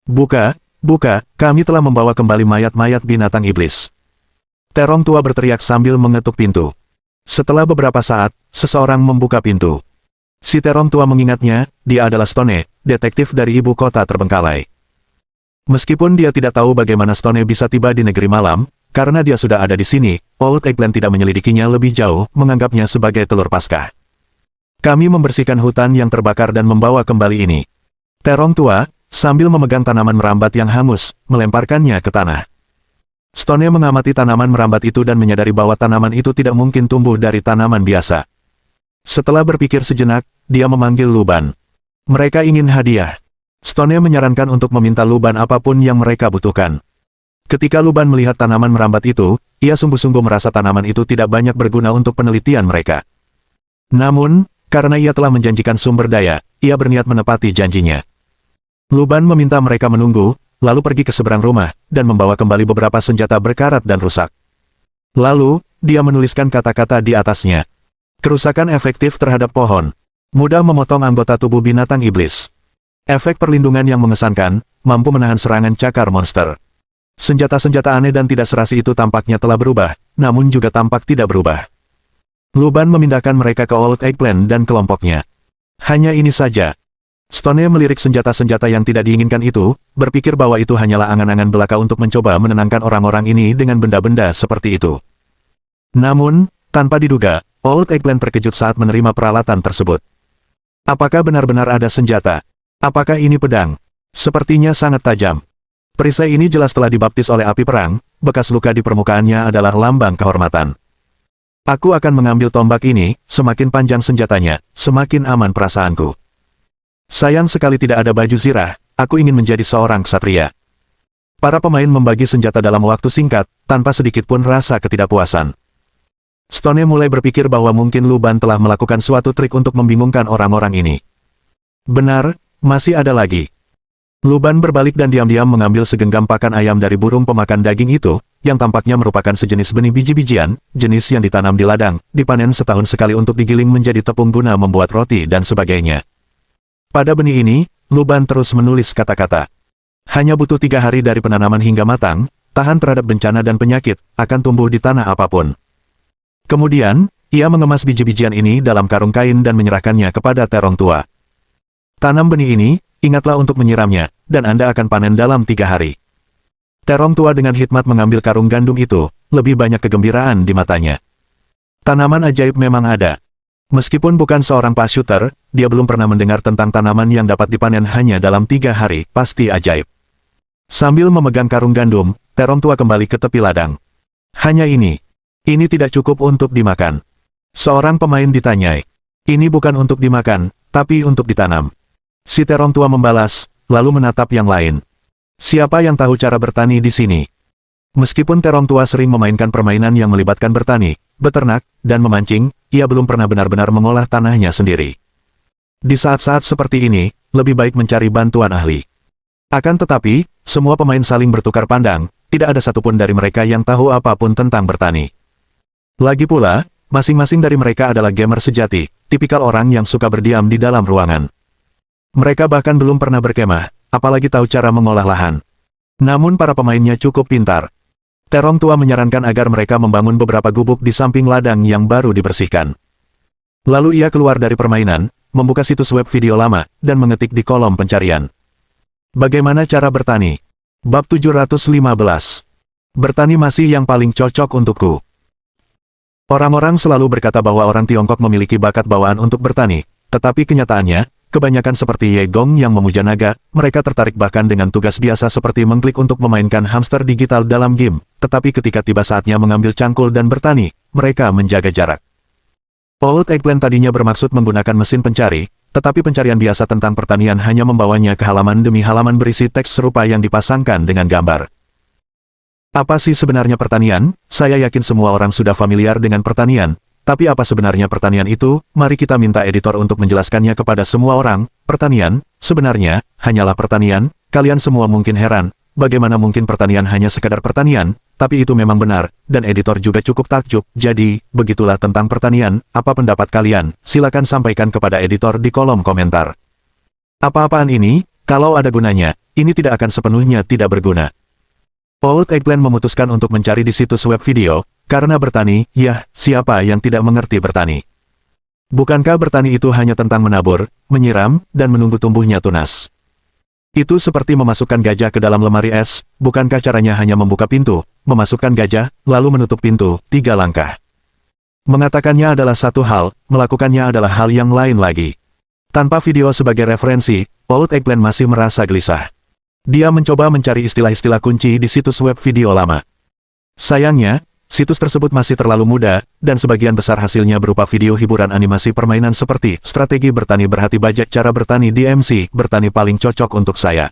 Buka, buka, kami telah membawa kembali mayat-mayat binatang iblis. Terong tua berteriak sambil mengetuk pintu. Setelah beberapa saat, seseorang membuka pintu. Si terong tua mengingatnya, dia adalah Stone, detektif dari ibu kota terbengkalai. Meskipun dia tidak tahu bagaimana Stone bisa tiba di negeri malam, karena dia sudah ada di sini, Old Eggplant tidak menyelidikinya lebih jauh, menganggapnya sebagai telur Paskah. Kami membersihkan hutan yang terbakar dan membawa kembali ini. Terong tua, sambil memegang tanaman merambat yang hangus, melemparkannya ke tanah. Stone mengamati tanaman merambat itu dan menyadari bahwa tanaman itu tidak mungkin tumbuh dari tanaman biasa. Setelah berpikir sejenak, dia memanggil Luban. Mereka ingin hadiah. Stone menyarankan untuk meminta Luban apapun yang mereka butuhkan. Ketika Luban melihat tanaman merambat itu, ia sungguh-sungguh merasa tanaman itu tidak banyak berguna untuk penelitian mereka. Namun, karena ia telah menjanjikan sumber daya, ia berniat menepati janjinya. Luban meminta mereka menunggu, lalu pergi ke seberang rumah, dan membawa kembali beberapa senjata berkarat dan rusak. Lalu, dia menuliskan kata-kata di atasnya. Kerusakan efektif terhadap pohon. Mudah memotong anggota tubuh binatang iblis. Efek perlindungan yang mengesankan, mampu menahan serangan cakar monster. Senjata-senjata aneh dan tidak serasi itu tampaknya telah berubah, namun juga tampak tidak berubah. Luban memindahkan mereka ke Old Eggplant dan kelompoknya. Hanya ini saja. Stone melirik senjata-senjata yang tidak diinginkan itu, berpikir bahwa itu hanyalah angan-angan belaka untuk mencoba menenangkan orang-orang ini dengan benda-benda seperti itu. Namun, tanpa diduga, Old Eggplant terkejut saat menerima peralatan tersebut. Apakah benar-benar ada senjata? Apakah ini pedang? Sepertinya sangat tajam. Perisai ini jelas telah dibaptis oleh api perang, bekas luka di permukaannya adalah lambang kehormatan. Aku akan mengambil tombak ini, semakin panjang senjatanya, semakin aman perasaanku. Sayang sekali tidak ada baju zirah, aku ingin menjadi seorang ksatria. Para pemain membagi senjata dalam waktu singkat, tanpa sedikit pun rasa ketidakpuasan. Stone mulai berpikir bahwa mungkin Luban telah melakukan suatu trik untuk membingungkan orang-orang ini. Benar, masih ada lagi. Luban berbalik dan diam-diam mengambil segenggam pakan ayam dari burung pemakan daging itu, yang tampaknya merupakan sejenis benih biji-bijian, jenis yang ditanam di ladang, dipanen setahun sekali untuk digiling menjadi tepung guna membuat roti dan sebagainya. Pada benih ini, Luban terus menulis kata-kata. Hanya butuh 3 hari dari penanaman hingga matang, tahan terhadap bencana dan penyakit, akan tumbuh di tanah apapun. Kemudian, ia mengemas biji-bijian ini dalam karung kain dan menyerahkannya kepada terong tua. Tanam benih ini, ingatlah untuk menyiramnya, dan Anda akan panen dalam 3 hari. Terong tua dengan hikmat mengambil karung gandum itu, lebih banyak kegembiraan di matanya. Tanaman ajaib memang ada. Meskipun bukan seorang pas shooter, dia belum pernah mendengar tentang tanaman yang dapat dipanen hanya dalam 3 hari, pasti ajaib. Sambil memegang karung gandum, terong tua kembali ke tepi ladang. Hanya ini. Ini tidak cukup untuk dimakan. Seorang pemain ditanyai. Ini bukan untuk dimakan, tapi untuk ditanam. Si terong tua membalas, lalu menatap yang lain. Siapa yang tahu cara bertani di sini? Meskipun terong tua sering memainkan permainan yang melibatkan bertani, beternak, dan memancing, ia belum pernah benar-benar mengolah tanahnya sendiri. Di saat-saat seperti ini, lebih baik mencari bantuan ahli. Akan tetapi, semua pemain saling bertukar pandang, tidak ada satupun dari mereka yang tahu apapun tentang bertani. Lagi pula, masing-masing dari mereka adalah gamer sejati, tipikal orang yang suka berdiam di dalam ruangan. Mereka bahkan belum pernah berkemah, apalagi tahu cara mengolah lahan. Namun para pemainnya cukup pintar. Terong tua menyarankan agar mereka membangun beberapa gubuk di samping ladang yang baru dibersihkan. Lalu ia keluar dari permainan, membuka situs web video lama, dan mengetik di kolom pencarian. Bagaimana cara bertani? Bab 715. Bertani masih yang paling cocok untukku. Orang-orang selalu berkata bahwa orang Tiongkok memiliki bakat bawaan untuk bertani, tetapi kenyataannya, kebanyakan seperti Ye Gong yang memuja naga, mereka tertarik bahkan dengan tugas biasa seperti mengklik untuk memainkan hamster digital dalam game, tetapi ketika tiba saatnya mengambil cangkul dan bertani, mereka menjaga jarak. Old Eggplant tadinya bermaksud menggunakan mesin pencari, tetapi pencarian biasa tentang pertanian hanya membawanya ke halaman demi halaman berisi teks serupa yang dipasangkan dengan gambar. Apa sih sebenarnya pertanian? Saya yakin semua orang sudah familiar dengan pertanian. Tapi apa sebenarnya pertanian itu? Mari kita minta editor untuk menjelaskannya kepada semua orang. Pertanian, sebenarnya, hanyalah pertanian. Kalian semua mungkin heran, bagaimana mungkin pertanian hanya sekadar pertanian? Tapi itu memang benar, dan editor juga cukup takjub. Jadi, begitulah tentang pertanian. Apa pendapat kalian? Silakan sampaikan kepada editor di kolom komentar. Apa-apaan ini? Kalau ada gunanya, ini tidak akan sepenuhnya tidak berguna. Old Eggplant memutuskan untuk mencari di situs web video, karena bertani, yah, siapa yang tidak mengerti bertani? Bukankah bertani itu hanya tentang menabur, menyiram, dan menunggu tumbuhnya tunas? Itu seperti memasukkan gajah ke dalam lemari es, bukankah caranya hanya membuka pintu, memasukkan gajah, lalu menutup pintu, 3 langkah. Mengatakannya adalah satu hal, melakukannya adalah hal yang lain lagi. Tanpa video sebagai referensi, Old Eggplant masih merasa gelisah. Dia mencoba mencari istilah-istilah kunci di situs web video lama. Sayangnya, situs tersebut masih terlalu muda, dan sebagian besar hasilnya berupa video hiburan animasi permainan seperti strategi bertani berhati bajak, cara bertani DMC, bertani paling cocok untuk saya.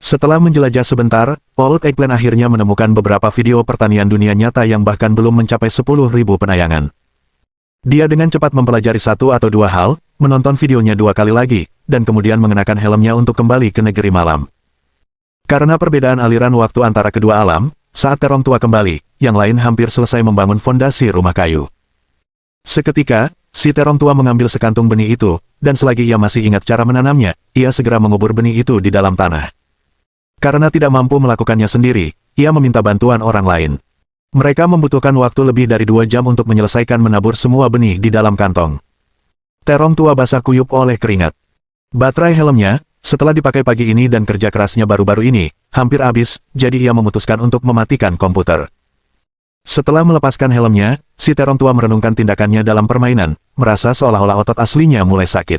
Setelah menjelajah sebentar, Old Eggplant akhirnya menemukan beberapa video pertanian dunia nyata yang bahkan belum mencapai 10.000 penayangan. Dia dengan cepat mempelajari satu atau dua hal, menonton videonya 2 kali lagi, dan kemudian mengenakan helmnya untuk kembali ke negeri malam. Karena perbedaan aliran waktu antara kedua alam, saat Terong Tua kembali, yang lain hampir selesai membangun fondasi rumah kayu. Seketika, si Terong Tua mengambil sekantung benih itu, dan selagi ia masih ingat cara menanamnya, ia segera mengubur benih itu di dalam tanah. Karena tidak mampu melakukannya sendiri, ia meminta bantuan orang lain. Mereka membutuhkan waktu lebih dari 2 jam untuk menyelesaikan menabur semua benih di dalam kantong. Terong Tua basah kuyup oleh keringat. Baterai helmnya, setelah dipakai pagi ini dan kerja kerasnya baru-baru ini, hampir habis, jadi ia memutuskan untuk mematikan komputer. Setelah melepaskan helmnya, si Terong Tua merenungkan tindakannya dalam permainan, merasa seolah-olah otot aslinya mulai sakit.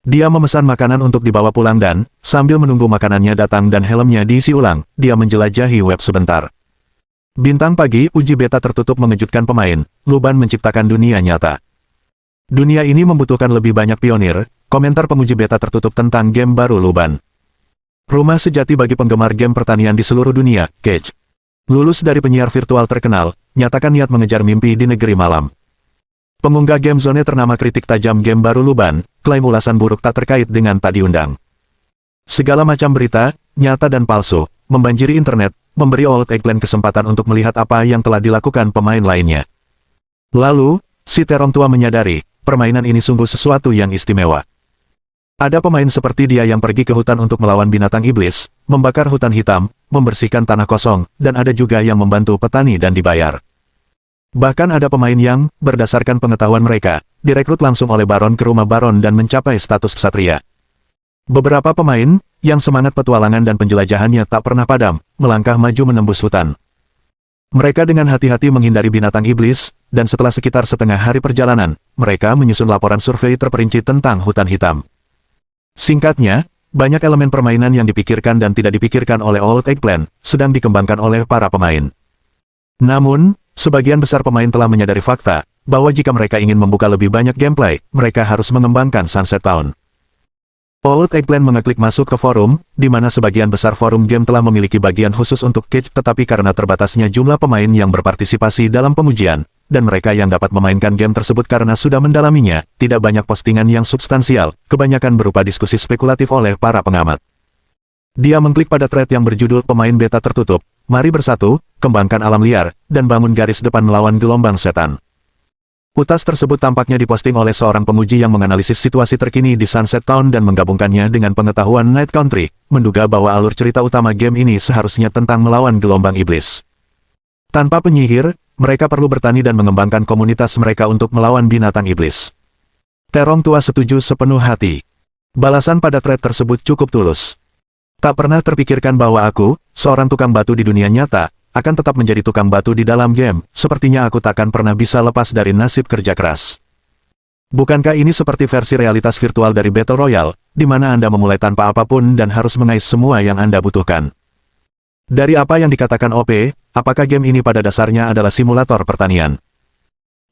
Dia memesan makanan untuk dibawa pulang dan, sambil menunggu makanannya datang dan helmnya diisi ulang, dia menjelajahi web sebentar. Bintang pagi, uji beta tertutup mengejutkan pemain, Luban menciptakan dunia nyata. Dunia ini membutuhkan lebih banyak pionir. Komentar penguji beta tertutup tentang game baru Luban. Rumah sejati bagi penggemar game pertanian di seluruh dunia, Cage. Lulus dari penyiar virtual terkenal, nyatakan niat mengejar mimpi di negeri malam. Pengunggah game Zone ternama kritik tajam game baru Luban, klaim ulasan buruk tak terkait dengan tak diundang. Segala macam berita, nyata dan palsu, membanjiri internet, memberi Old Eggplant kesempatan untuk melihat apa yang telah dilakukan pemain lainnya. Lalu, si Terong Tua menyadari, permainan ini sungguh sesuatu yang istimewa. Ada pemain seperti dia yang pergi ke hutan untuk melawan binatang iblis, membakar hutan hitam, membersihkan tanah kosong, dan ada juga yang membantu petani dan dibayar. Bahkan ada pemain yang, berdasarkan pengetahuan mereka, direkrut langsung oleh Baron ke rumah Baron dan mencapai status ksatria. Beberapa pemain, yang semangat petualangan dan penjelajahannya tak pernah padam, melangkah maju menembus hutan. Mereka dengan hati-hati menghindari binatang iblis, dan setelah sekitar setengah hari perjalanan, mereka menyusun laporan survei terperinci tentang hutan hitam. Singkatnya, banyak elemen permainan yang dipikirkan dan tidak dipikirkan oleh Old Eggplant, sedang dikembangkan oleh para pemain. Namun, sebagian besar pemain telah menyadari fakta, bahwa jika mereka ingin membuka lebih banyak gameplay, mereka harus mengembangkan Sunset Town. Old Eggplant mengeklik masuk ke forum, di mana sebagian besar forum game telah memiliki bagian khusus untuk Cage, tetapi karena terbatasnya jumlah pemain yang berpartisipasi dalam pengujian, dan mereka yang dapat memainkan game tersebut karena sudah mendalaminya, tidak banyak postingan yang substansial, kebanyakan berupa diskusi spekulatif oleh para pengamat. Dia mengklik pada thread yang berjudul Pemain Beta Tertutup, Mari Bersatu, Kembangkan Alam Liar, dan Bangun Garis Depan Melawan Gelombang Setan. Utas tersebut tampaknya diposting oleh seorang penguji yang menganalisis situasi terkini di Sunset Town dan menggabungkannya dengan pengetahuan Night Country, menduga bahwa alur cerita utama game ini seharusnya tentang melawan gelombang iblis. Tanpa penyihir, mereka perlu bertani dan mengembangkan komunitas mereka untuk melawan binatang iblis. Terong Tua setuju sepenuh hati. Balasan pada thread tersebut cukup tulus. Tak pernah terpikirkan bahwa aku, seorang tukang batu di dunia nyata, akan tetap menjadi tukang batu di dalam game. Sepertinya aku takkan pernah bisa lepas dari nasib kerja keras. Bukankah ini seperti versi realitas virtual dari Battle Royale, di mana Anda memulai tanpa apapun dan harus mengais semua yang Anda butuhkan? Dari apa yang dikatakan OP, apakah game ini pada dasarnya adalah simulator pertanian?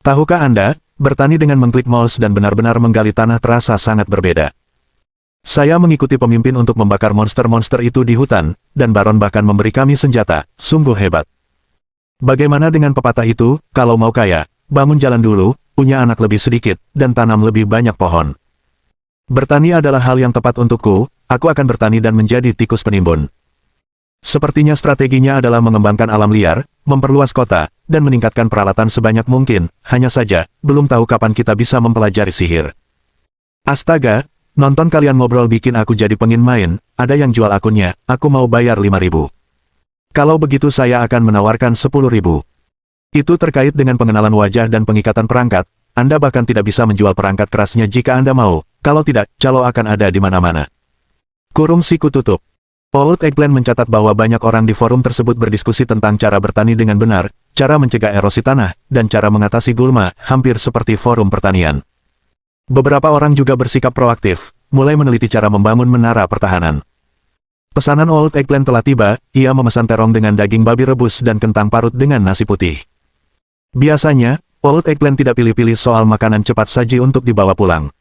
Tahukah Anda, bertani dengan mengklik mouse dan benar-benar menggali tanah terasa sangat berbeda. Saya mengikuti pemimpin untuk membakar monster-monster itu di hutan, dan Baron bahkan memberi kami senjata, sungguh hebat. Bagaimana dengan pepatah itu, kalau mau kaya, bangun jalan dulu, punya anak lebih sedikit, dan tanam lebih banyak pohon. Bertani adalah hal yang tepat untukku, aku akan bertani dan menjadi tikus penimbun. Sepertinya strateginya adalah mengembangkan alam liar, memperluas kota, dan meningkatkan peralatan sebanyak mungkin, hanya saja, belum tahu kapan kita bisa mempelajari sihir. Astaga, nonton kalian ngobrol bikin aku jadi pengen main, ada yang jual akunnya, aku mau bayar 5.000. Kalau begitu saya akan menawarkan 10.000. Itu terkait dengan pengenalan wajah dan pengikatan perangkat, Anda bahkan tidak bisa menjual perangkat kerasnya jika Anda mau, kalau tidak, calo akan ada di mana-mana. Kurung siku tutup. Old Eggplant mencatat bahwa banyak orang di forum tersebut berdiskusi tentang cara bertani dengan benar, cara mencegah erosi tanah, dan cara mengatasi gulma, hampir seperti forum pertanian. Beberapa orang juga bersikap proaktif, mulai meneliti cara membangun menara pertahanan. Pesanan Old Eggplant telah tiba, ia memesan terong dengan daging babi rebus dan kentang parut dengan nasi putih. Biasanya, Old Eggplant tidak pilih-pilih soal makanan cepat saji untuk dibawa pulang.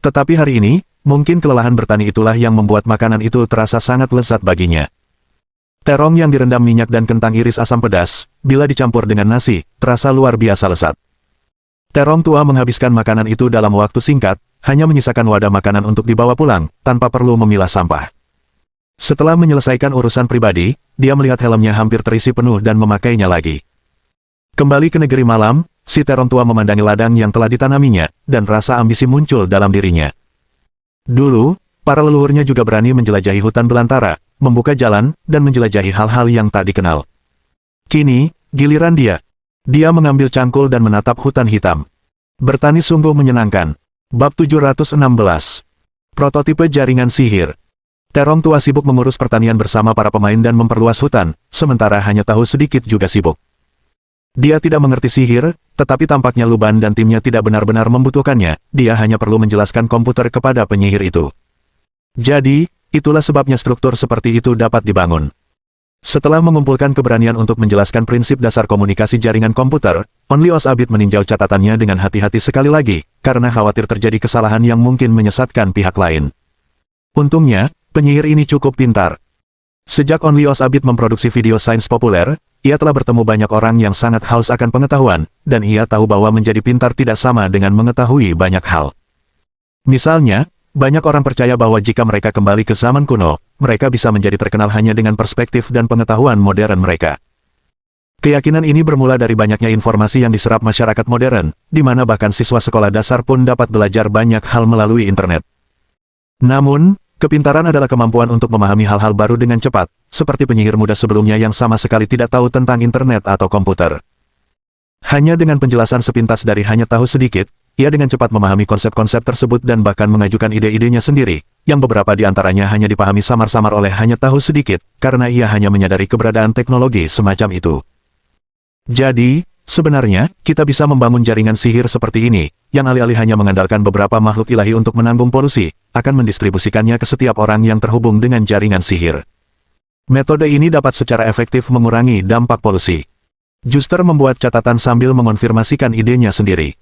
Tetapi hari ini, mungkin kelelahan bertani itulah yang membuat makanan itu terasa sangat lezat baginya. Terong yang direndam minyak dan kentang iris asam pedas, bila dicampur dengan nasi, terasa luar biasa lezat. Terong tua menghabiskan makanan itu dalam waktu singkat, hanya menyisakan wadah makanan untuk dibawa pulang, tanpa perlu memilah sampah. Setelah menyelesaikan urusan pribadi, dia melihat helmnya hampir terisi penuh dan memakainya lagi. Kembali ke negeri malam, si terong tua memandangi ladang yang telah ditanaminya, dan rasa ambisi muncul dalam dirinya. Dulu, para leluhurnya juga berani menjelajahi hutan belantara, membuka jalan, dan menjelajahi hal-hal yang tak dikenal. Kini, giliran dia. Dia mengambil cangkul dan menatap hutan hitam. Bertani sungguh menyenangkan. Bab 716. Prototipe jaringan sihir. Terong tua sibuk mengurus pertanian bersama para pemain dan memperluas hutan, sementara hanya tahu sedikit juga sibuk. Dia tidak mengerti sihir, tetapi tampaknya Luban dan timnya tidak benar-benar membutuhkannya, dia hanya perlu menjelaskan komputer kepada penyihir itu. Jadi, itulah sebabnya struktur seperti itu dapat dibangun. Setelah mengumpulkan keberanian untuk menjelaskan prinsip dasar komunikasi jaringan komputer, Only Osabit meninjau catatannya dengan hati-hati sekali lagi, karena khawatir terjadi kesalahan yang mungkin menyesatkan pihak lain. Untungnya, penyihir ini cukup pintar. Sejak Only Osabit memproduksi video sains populer, ia telah bertemu banyak orang yang sangat haus akan pengetahuan, dan ia tahu bahwa menjadi pintar tidak sama dengan mengetahui banyak hal. Misalnya, banyak orang percaya bahwa jika mereka kembali ke zaman kuno, mereka bisa menjadi terkenal hanya dengan perspektif dan pengetahuan modern mereka. Keyakinan ini bermula dari banyaknya informasi yang diserap masyarakat modern, di mana bahkan siswa sekolah dasar pun dapat belajar banyak hal melalui internet. Namun, kepintaran adalah kemampuan untuk memahami hal-hal baru dengan cepat, seperti penyihir muda sebelumnya yang sama sekali tidak tahu tentang internet atau komputer. Hanya dengan penjelasan sepintas dari hanya tahu sedikit, ia dengan cepat memahami konsep-konsep tersebut dan bahkan mengajukan ide-idenya sendiri, yang beberapa di antaranya hanya dipahami samar-samar oleh hanya tahu sedikit, karena ia hanya menyadari keberadaan teknologi semacam itu. Jadi, sebenarnya, kita bisa membangun jaringan sihir seperti ini, yang alih-alih hanya mengandalkan beberapa makhluk ilahi untuk menanggung polusi, akan mendistribusikannya ke setiap orang yang terhubung dengan jaringan sihir. Metode ini dapat secara efektif mengurangi dampak polusi. Juster membuat catatan sambil mengonfirmasikan idenya sendiri.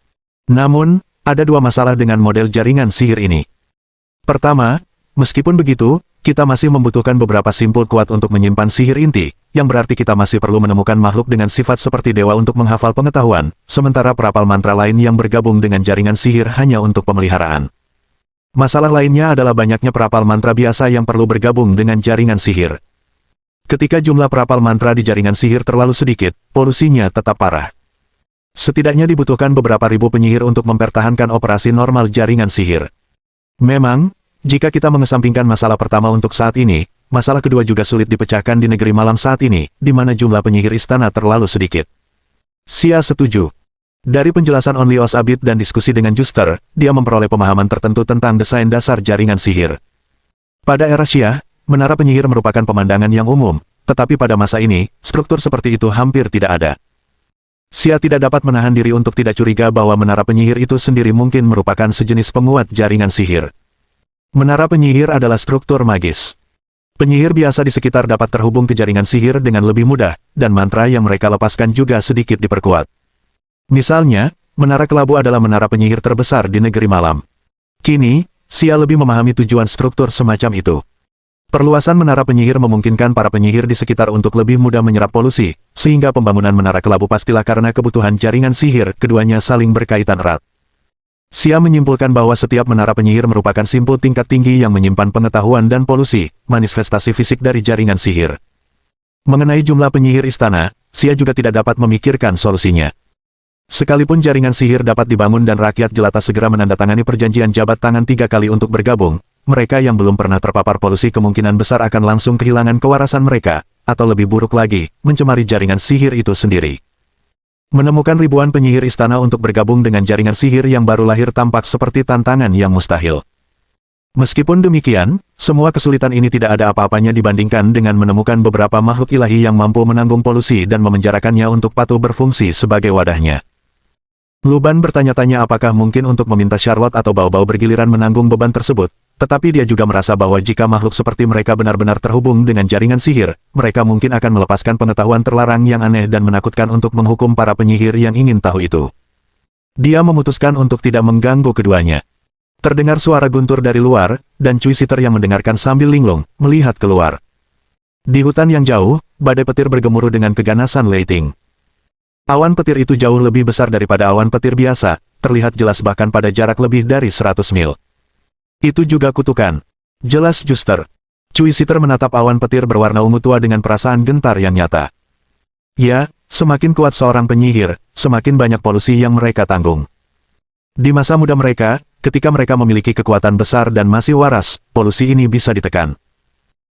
Namun, ada dua masalah dengan model jaringan sihir ini. Pertama, meskipun begitu, kita masih membutuhkan beberapa simpul kuat untuk menyimpan sihir inti, yang berarti kita masih perlu menemukan makhluk dengan sifat seperti dewa untuk menghafal pengetahuan, sementara perapal mantra lain yang bergabung dengan jaringan sihir hanya untuk pemeliharaan. Masalah lainnya adalah banyaknya perapal mantra biasa yang perlu bergabung dengan jaringan sihir. Ketika jumlah perapal mantra di jaringan sihir terlalu sedikit, polusinya tetap parah. Setidaknya dibutuhkan beberapa ribu penyihir untuk mempertahankan operasi normal jaringan sihir. Memang, jika kita mengesampingkan masalah pertama untuk saat ini, masalah kedua juga sulit dipecahkan di negeri malam saat ini, di mana jumlah penyihir istana terlalu sedikit. Sia setuju. Dari penjelasan Only Osabit dan diskusi dengan Juster, dia memperoleh pemahaman tertentu tentang desain dasar jaringan sihir. Pada era Xia, menara penyihir merupakan pemandangan yang umum, tetapi pada masa ini, struktur seperti itu hampir tidak ada. Xia tidak dapat menahan diri untuk tidak curiga bahwa menara penyihir itu sendiri mungkin merupakan sejenis penguat jaringan sihir. Menara penyihir adalah struktur magis. Penyihir biasa di sekitar dapat terhubung ke jaringan sihir dengan lebih mudah, dan mantra yang mereka lepaskan juga sedikit diperkuat. Misalnya, menara kelabu adalah menara penyihir terbesar di negeri malam. Kini, Xia lebih memahami tujuan struktur semacam itu. Perluasan menara penyihir memungkinkan para penyihir di sekitar untuk lebih mudah menyerap polusi, sehingga pembangunan menara kelabu pastilah karena kebutuhan jaringan sihir, keduanya saling berkaitan erat. Xia menyimpulkan bahwa setiap menara penyihir merupakan simpul tingkat tinggi yang menyimpan pengetahuan dan polusi, manifestasi fisik dari jaringan sihir. Mengenai jumlah penyihir istana, Xia juga tidak dapat memikirkan solusinya. Sekalipun jaringan sihir dapat dibangun dan rakyat jelata segera menandatangani perjanjian jabat tangan 3 kali untuk bergabung, mereka yang belum pernah terpapar polusi kemungkinan besar akan langsung kehilangan kewarasan mereka, atau lebih buruk lagi, mencemari jaringan sihir itu sendiri. Menemukan ribuan penyihir istana untuk bergabung dengan jaringan sihir yang baru lahir tampak seperti tantangan yang mustahil. Meskipun demikian, semua kesulitan ini tidak ada apa-apanya dibandingkan dengan menemukan beberapa makhluk ilahi yang mampu menanggung polusi dan memenjarakannya untuk patuh berfungsi sebagai wadahnya. Luban bertanya-tanya apakah mungkin untuk meminta Charlotte atau Bao-Bao bergiliran menanggung beban tersebut, tetapi dia juga merasa bahwa jika makhluk seperti mereka benar-benar terhubung dengan jaringan sihir, mereka mungkin akan melepaskan pengetahuan terlarang yang aneh dan menakutkan untuk menghukum para penyihir yang ingin tahu itu. Dia memutuskan untuk tidak mengganggu keduanya. Terdengar suara guntur dari luar, dan Cui Siter yang mendengarkan sambil linglung, melihat keluar. Di hutan yang jauh, badai petir bergemuruh dengan keganasan Leiting. Awan petir itu jauh lebih besar daripada awan petir biasa, terlihat jelas bahkan pada jarak lebih dari 100 mil. Itu juga kutukan. Jelas Juster. Cui Siter menatap awan petir berwarna ungu tua dengan perasaan gentar yang nyata. Ya, semakin kuat seorang penyihir, semakin banyak polusi yang mereka tanggung. Di masa muda mereka, ketika mereka memiliki kekuatan besar dan masih waras, polusi ini bisa ditekan.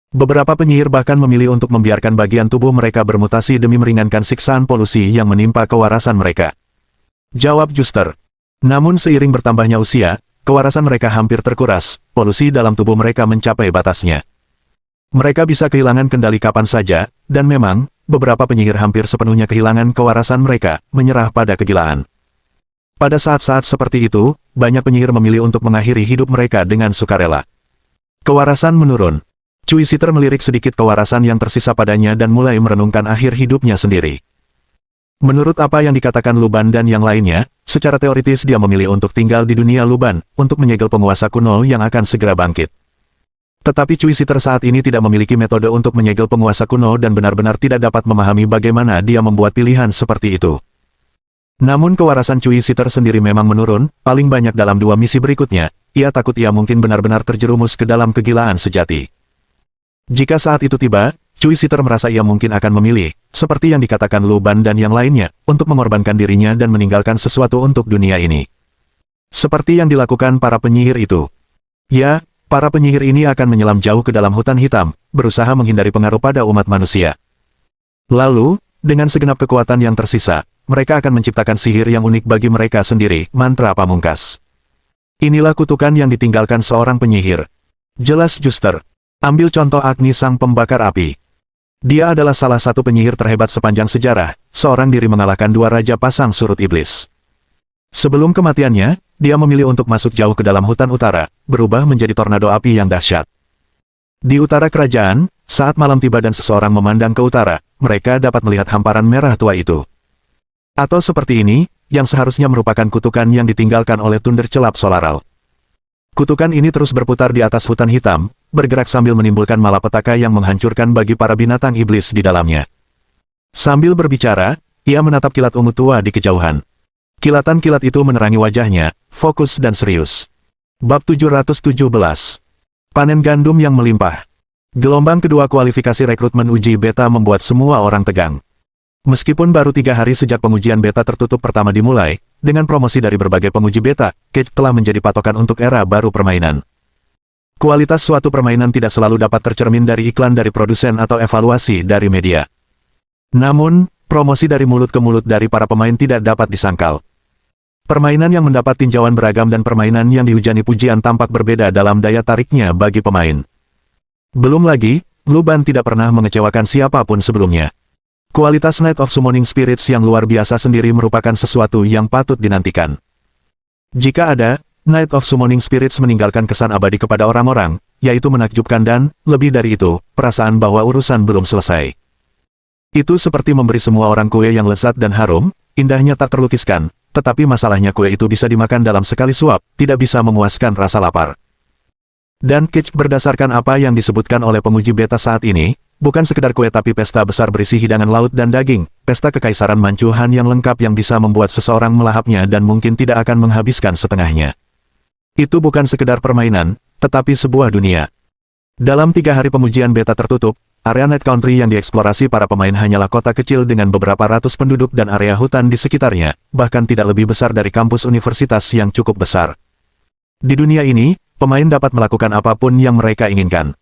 Beberapa penyihir bahkan memilih untuk membiarkan bagian tubuh mereka bermutasi demi meringankan siksaan polusi yang menimpa kewarasan mereka. Jawab Juster. Namun seiring bertambahnya usia, kewarasan mereka hampir terkuras, polusi dalam tubuh mereka mencapai batasnya. Mereka bisa kehilangan kendali kapan saja, dan memang, beberapa penyihir hampir sepenuhnya kehilangan kewarasan mereka, menyerah pada kegilaan. Pada saat-saat seperti itu, banyak penyihir memilih untuk mengakhiri hidup mereka dengan sukarela. Kewarasan menurun. Cui Siter melirik sedikit kewarasan yang tersisa padanya dan mulai merenungkan akhir hidupnya sendiri. Menurut apa yang dikatakan Luban dan yang lainnya, secara teoritis dia memilih untuk tinggal di dunia Luban, untuk menyegel penguasa kuno yang akan segera bangkit. Tetapi Cui Siter saat ini tidak memiliki metode untuk menyegel penguasa kuno dan benar-benar tidak dapat memahami bagaimana dia membuat pilihan seperti itu. Namun kewarasan Cui Siter sendiri memang menurun, paling banyak dalam 2 misi berikutnya, ia takut ia mungkin benar-benar terjerumus ke dalam kegilaan sejati. Jika saat itu tiba, Cui Siter merasa ia mungkin akan memilih, seperti yang dikatakan Luban dan yang lainnya, untuk mengorbankan dirinya dan meninggalkan sesuatu untuk dunia ini. Seperti yang dilakukan para penyihir itu. Ya, para penyihir ini akan menyelam jauh ke dalam hutan hitam, berusaha menghindari pengaruh pada umat manusia. Lalu, dengan segenap kekuatan yang tersisa, mereka akan menciptakan sihir yang unik bagi mereka sendiri, mantra pamungkas. Inilah kutukan yang ditinggalkan seorang penyihir. Jelas Juster. Ambil contoh Agni sang pembakar api. Dia adalah salah satu penyihir terhebat sepanjang sejarah, seorang diri mengalahkan 2 raja pasang surut iblis. Sebelum kematiannya, dia memilih untuk masuk jauh ke dalam hutan utara, berubah menjadi tornado api yang dahsyat. Di utara kerajaan, saat malam tiba dan seseorang memandang ke utara, mereka dapat melihat hamparan merah tua itu. Atau seperti ini, yang seharusnya merupakan kutukan yang ditinggalkan oleh Thunder Celap Solaral. Kutukan ini terus berputar di atas hutan hitam, bergerak sambil menimbulkan malapetaka yang menghancurkan bagi para binatang iblis di dalamnya. Sambil berbicara, ia menatap kilat ungu tua di kejauhan. Kilatan kilat itu menerangi wajahnya, fokus dan serius. Bab 717. Panen gandum yang melimpah. Gelombang kedua kualifikasi rekrutmen uji beta membuat semua orang tegang. Meskipun baru 3 hari sejak pengujian beta tertutup pertama dimulai, dengan promosi dari berbagai penguji beta, Cage telah menjadi patokan untuk era baru permainan. Kualitas suatu permainan tidak selalu dapat tercermin dari iklan dari produsen atau evaluasi dari media. Namun, promosi dari mulut ke mulut dari para pemain tidak dapat disangkal. Permainan yang mendapat tinjauan beragam dan permainan yang dihujani pujian tampak berbeda dalam daya tariknya bagi pemain. Belum lagi, Luban tidak pernah mengecewakan siapapun sebelumnya. Kualitas Night of Summoning Spirits yang luar biasa sendiri merupakan sesuatu yang patut dinantikan. Jika ada, Night of Summoning Spirits meninggalkan kesan abadi kepada orang-orang, yaitu menakjubkan dan, lebih dari itu, perasaan bahwa urusan belum selesai. Itu seperti memberi semua orang kue yang lezat dan harum, indahnya tak terlukiskan, tetapi masalahnya kue itu bisa dimakan dalam sekali suap, tidak bisa memuaskan rasa lapar. Dan Kitsch berdasarkan apa yang disebutkan oleh penguji beta saat ini, bukan sekedar kue tapi pesta besar berisi hidangan laut dan daging, pesta kekaisaran Manchu Han yang lengkap yang bisa membuat seseorang melahapnya dan mungkin tidak akan menghabiskan setengahnya. Itu bukan sekedar permainan, tetapi sebuah dunia. Dalam 3 hari pengujian beta tertutup, area Night Country yang dieksplorasi para pemain hanyalah kota kecil dengan beberapa ratus penduduk dan area hutan di sekitarnya, bahkan tidak lebih besar dari kampus universitas yang cukup besar. Di dunia ini, pemain dapat melakukan apapun yang mereka inginkan.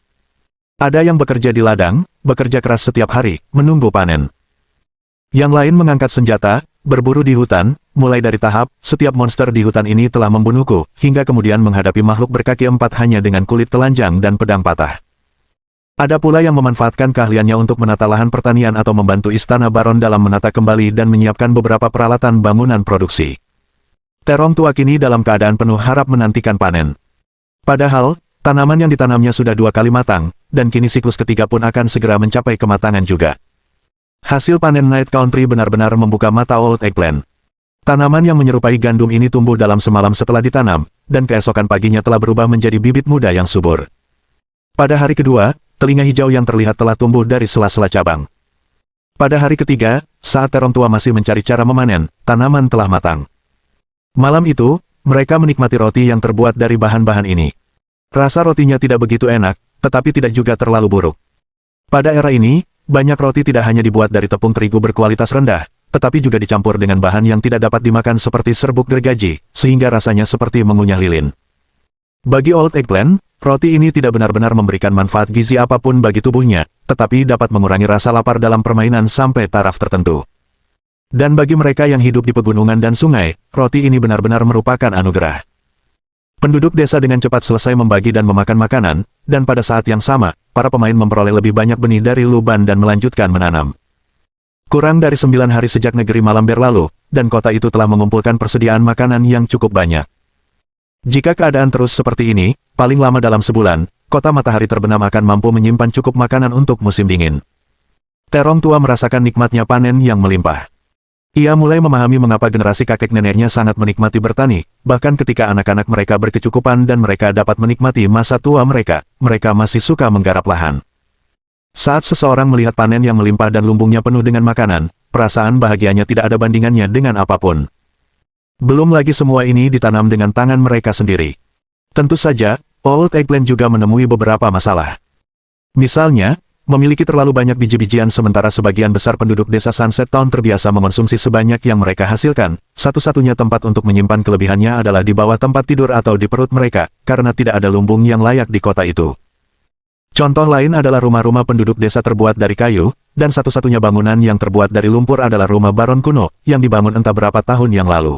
Ada yang bekerja di ladang, bekerja keras setiap hari, menunggu panen. Yang lain mengangkat senjata, berburu di hutan, mulai dari tahap, setiap monster di hutan ini telah membunuhku, hingga kemudian menghadapi makhluk berkaki 4 hanya dengan kulit telanjang dan pedang patah. Ada pula yang memanfaatkan keahliannya untuk menata lahan pertanian atau membantu istana baron dalam menata kembali dan menyiapkan beberapa peralatan bangunan produksi. Terong tua kini dalam keadaan penuh harap menantikan panen. Padahal, tanaman yang ditanamnya sudah 2 kali matang, dan kini siklus ketiga pun akan segera mencapai kematangan juga. Hasil panen Night Country benar-benar membuka mata Old Eggplant. Tanaman yang menyerupai gandum ini tumbuh dalam semalam setelah ditanam, dan keesokan paginya telah berubah menjadi bibit muda yang subur. Pada hari kedua, telinga hijau yang terlihat telah tumbuh dari sela-sela cabang. Pada hari ketiga, saat terong tua masih mencari cara memanen, tanaman telah matang. Malam itu, mereka menikmati roti yang terbuat dari bahan-bahan ini. Rasa rotinya tidak begitu enak, tetapi tidak juga terlalu buruk. Pada era ini, banyak roti tidak hanya dibuat dari tepung terigu berkualitas rendah, tetapi juga dicampur dengan bahan yang tidak dapat dimakan seperti serbuk gergaji, sehingga rasanya seperti mengunyah lilin. Bagi Old Eggplant, roti ini tidak benar-benar memberikan manfaat gizi apapun bagi tubuhnya, tetapi dapat mengurangi rasa lapar dalam permainan sampai taraf tertentu. Dan bagi mereka yang hidup di pegunungan dan sungai, roti ini benar-benar merupakan anugerah. Penduduk desa dengan cepat selesai membagi dan memakan makanan, dan pada saat yang sama, para pemain memperoleh lebih banyak benih dari luban dan melanjutkan menanam. Kurang dari 9 hari sejak negeri malam berlalu, dan kota itu telah mengumpulkan persediaan makanan yang cukup banyak. Jika keadaan terus seperti ini, paling lama dalam sebulan, kota matahari terbenam akan mampu menyimpan cukup makanan untuk musim dingin. Terong tua merasakan nikmatnya panen yang melimpah. Ia mulai memahami mengapa generasi kakek neneknya sangat menikmati bertani, bahkan ketika anak-anak mereka berkecukupan dan mereka dapat menikmati masa tua mereka, mereka masih suka menggarap lahan. Saat seseorang melihat panen yang melimpah dan lumbungnya penuh dengan makanan, perasaan bahagianya tidak ada bandingannya dengan apapun. Belum lagi semua ini ditanam dengan tangan mereka sendiri. Tentu saja, Old Eggplant juga menemui beberapa masalah. Misalnya, memiliki terlalu banyak biji-bijian sementara sebagian besar penduduk desa Sunset Town terbiasa mengonsumsi sebanyak yang mereka hasilkan, satu-satunya tempat untuk menyimpan kelebihannya adalah di bawah tempat tidur atau di perut mereka, karena tidak ada lumbung yang layak di kota itu. Contoh lain adalah rumah-rumah penduduk desa terbuat dari kayu, dan satu-satunya bangunan yang terbuat dari lumpur adalah rumah baron kuno, yang dibangun entah berapa tahun yang lalu.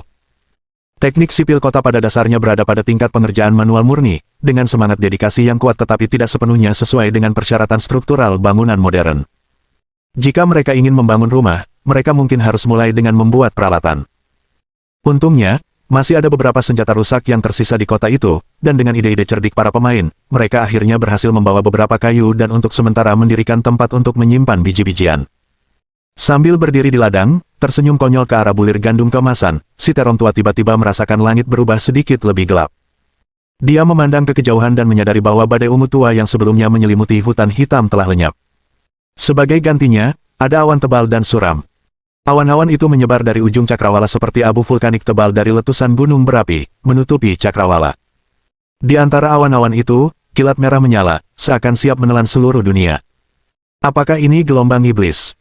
Teknik sipil kota pada dasarnya berada pada tingkat pengerjaan manual murni, dengan semangat dedikasi yang kuat tetapi tidak sepenuhnya sesuai dengan persyaratan struktural bangunan modern. Jika mereka ingin membangun rumah, mereka mungkin harus mulai dengan membuat peralatan. Untungnya, masih ada beberapa senjata rusak yang tersisa di kota itu, dan dengan ide-ide cerdik para pemain, mereka akhirnya berhasil membawa beberapa kayu dan untuk sementara mendirikan tempat untuk menyimpan biji-bijian. Sambil berdiri di ladang, tersenyum konyol ke arah bulir gandum kemasan, si terong tua tiba-tiba merasakan langit berubah sedikit lebih gelap. Dia memandang ke kejauhan dan menyadari bahwa badai ungu tua yang sebelumnya menyelimuti hutan hitam telah lenyap. Sebagai gantinya, ada awan tebal dan suram. Awan-awan itu menyebar dari ujung cakrawala seperti abu vulkanik tebal dari letusan gunung berapi, menutupi cakrawala. Di antara awan-awan itu, kilat merah menyala, seakan siap menelan seluruh dunia. Apakah ini gelombang iblis?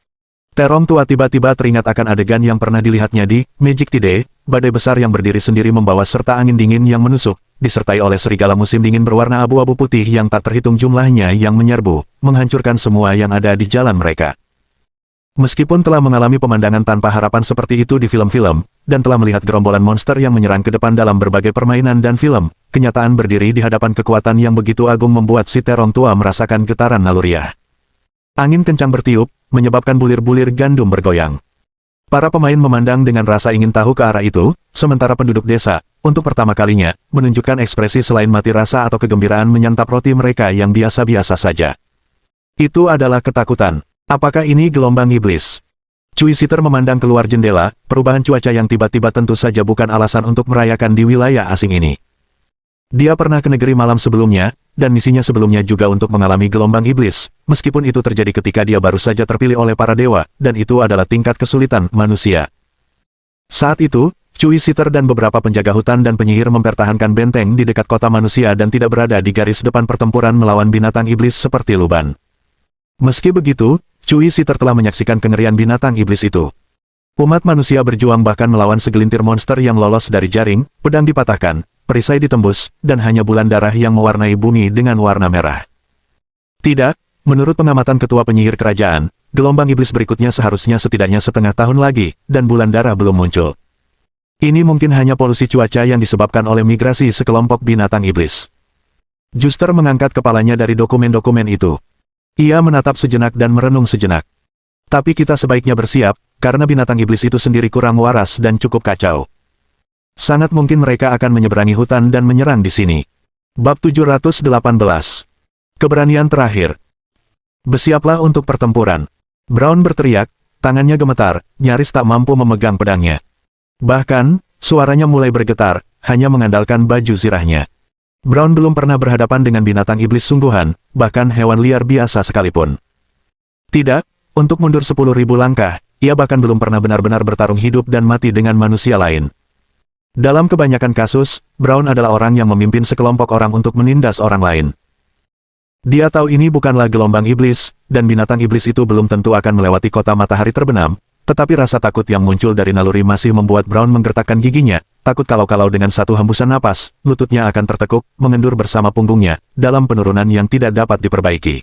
Terong tua tiba-tiba teringat akan adegan yang pernah dilihatnya di Magic Tide, badai besar yang berdiri sendiri membawa serta angin dingin yang menusuk, disertai oleh serigala musim dingin berwarna abu-abu putih yang tak terhitung jumlahnya yang menyerbu, menghancurkan semua yang ada di jalan mereka. Meskipun telah mengalami pemandangan tanpa harapan seperti itu di film-film, dan telah melihat gerombolan monster yang menyerang ke depan dalam berbagai permainan dan film, kenyataan berdiri di hadapan kekuatan yang begitu agung membuat si terong tua merasakan getaran naluriah. Angin kencang bertiup, menyebabkan bulir-bulir gandum bergoyang. Para pemain memandang dengan rasa ingin tahu ke arah itu, sementara penduduk desa, untuk pertama kalinya, menunjukkan ekspresi selain mati rasa atau kegembiraan menyantap roti mereka yang biasa-biasa saja. Itu adalah ketakutan. Apakah ini gelombang iblis? Cui Siter memandang keluar jendela, perubahan cuaca yang tiba-tiba tentu saja bukan alasan untuk merayakan di wilayah asing ini. Dia pernah ke negeri malam sebelumnya, dan misinya sebelumnya juga untuk mengalami gelombang iblis, meskipun itu terjadi ketika dia baru saja terpilih oleh para dewa, dan itu adalah tingkat kesulitan manusia. Saat itu, Cui Siter dan beberapa penjaga hutan dan penyihir mempertahankan benteng di dekat kota manusia dan tidak berada di garis depan pertempuran melawan binatang iblis seperti Luban. Meski begitu, Cui Siter telah menyaksikan kengerian binatang iblis itu. Umat manusia berjuang bahkan melawan segelintir monster yang lolos dari jaring, pedang dipatahkan, perisai ditembus, dan hanya bulan darah yang mewarnai bumi dengan warna merah. Tidak, menurut pengamatan ketua penyihir kerajaan, gelombang iblis berikutnya seharusnya setidaknya setengah tahun lagi, dan bulan darah belum muncul. Ini mungkin hanya polusi cuaca yang disebabkan oleh migrasi sekelompok binatang iblis. Juster mengangkat kepalanya dari dokumen-dokumen itu. Ia menatap sejenak dan merenung sejenak. Tapi kita sebaiknya bersiap, karena binatang iblis itu sendiri kurang waras dan cukup kacau. Sangat mungkin mereka akan menyeberangi hutan dan menyerang di sini. Bab 718. Keberanian terakhir. Bersiaplah untuk pertempuran. Brown berteriak, tangannya gemetar, nyaris tak mampu memegang pedangnya. Bahkan, suaranya mulai bergetar, hanya mengandalkan baju zirahnya. Brown belum pernah berhadapan dengan binatang iblis sungguhan, bahkan hewan liar biasa sekalipun. Tidak, untuk mundur 10.000 langkah, ia bahkan belum pernah benar-benar bertarung hidup dan mati dengan manusia lain. Dalam kebanyakan kasus, Brown adalah orang yang memimpin sekelompok orang untuk menindas orang lain. Dia tahu ini bukanlah gelombang iblis, dan binatang iblis itu belum tentu akan melewati kota matahari terbenam, tetapi rasa takut yang muncul dari naluri masih membuat Brown menggertakkan giginya, takut kalau-kalau dengan satu hembusan napas, lututnya akan tertekuk, mengendur bersama punggungnya, dalam penurunan yang tidak dapat diperbaiki.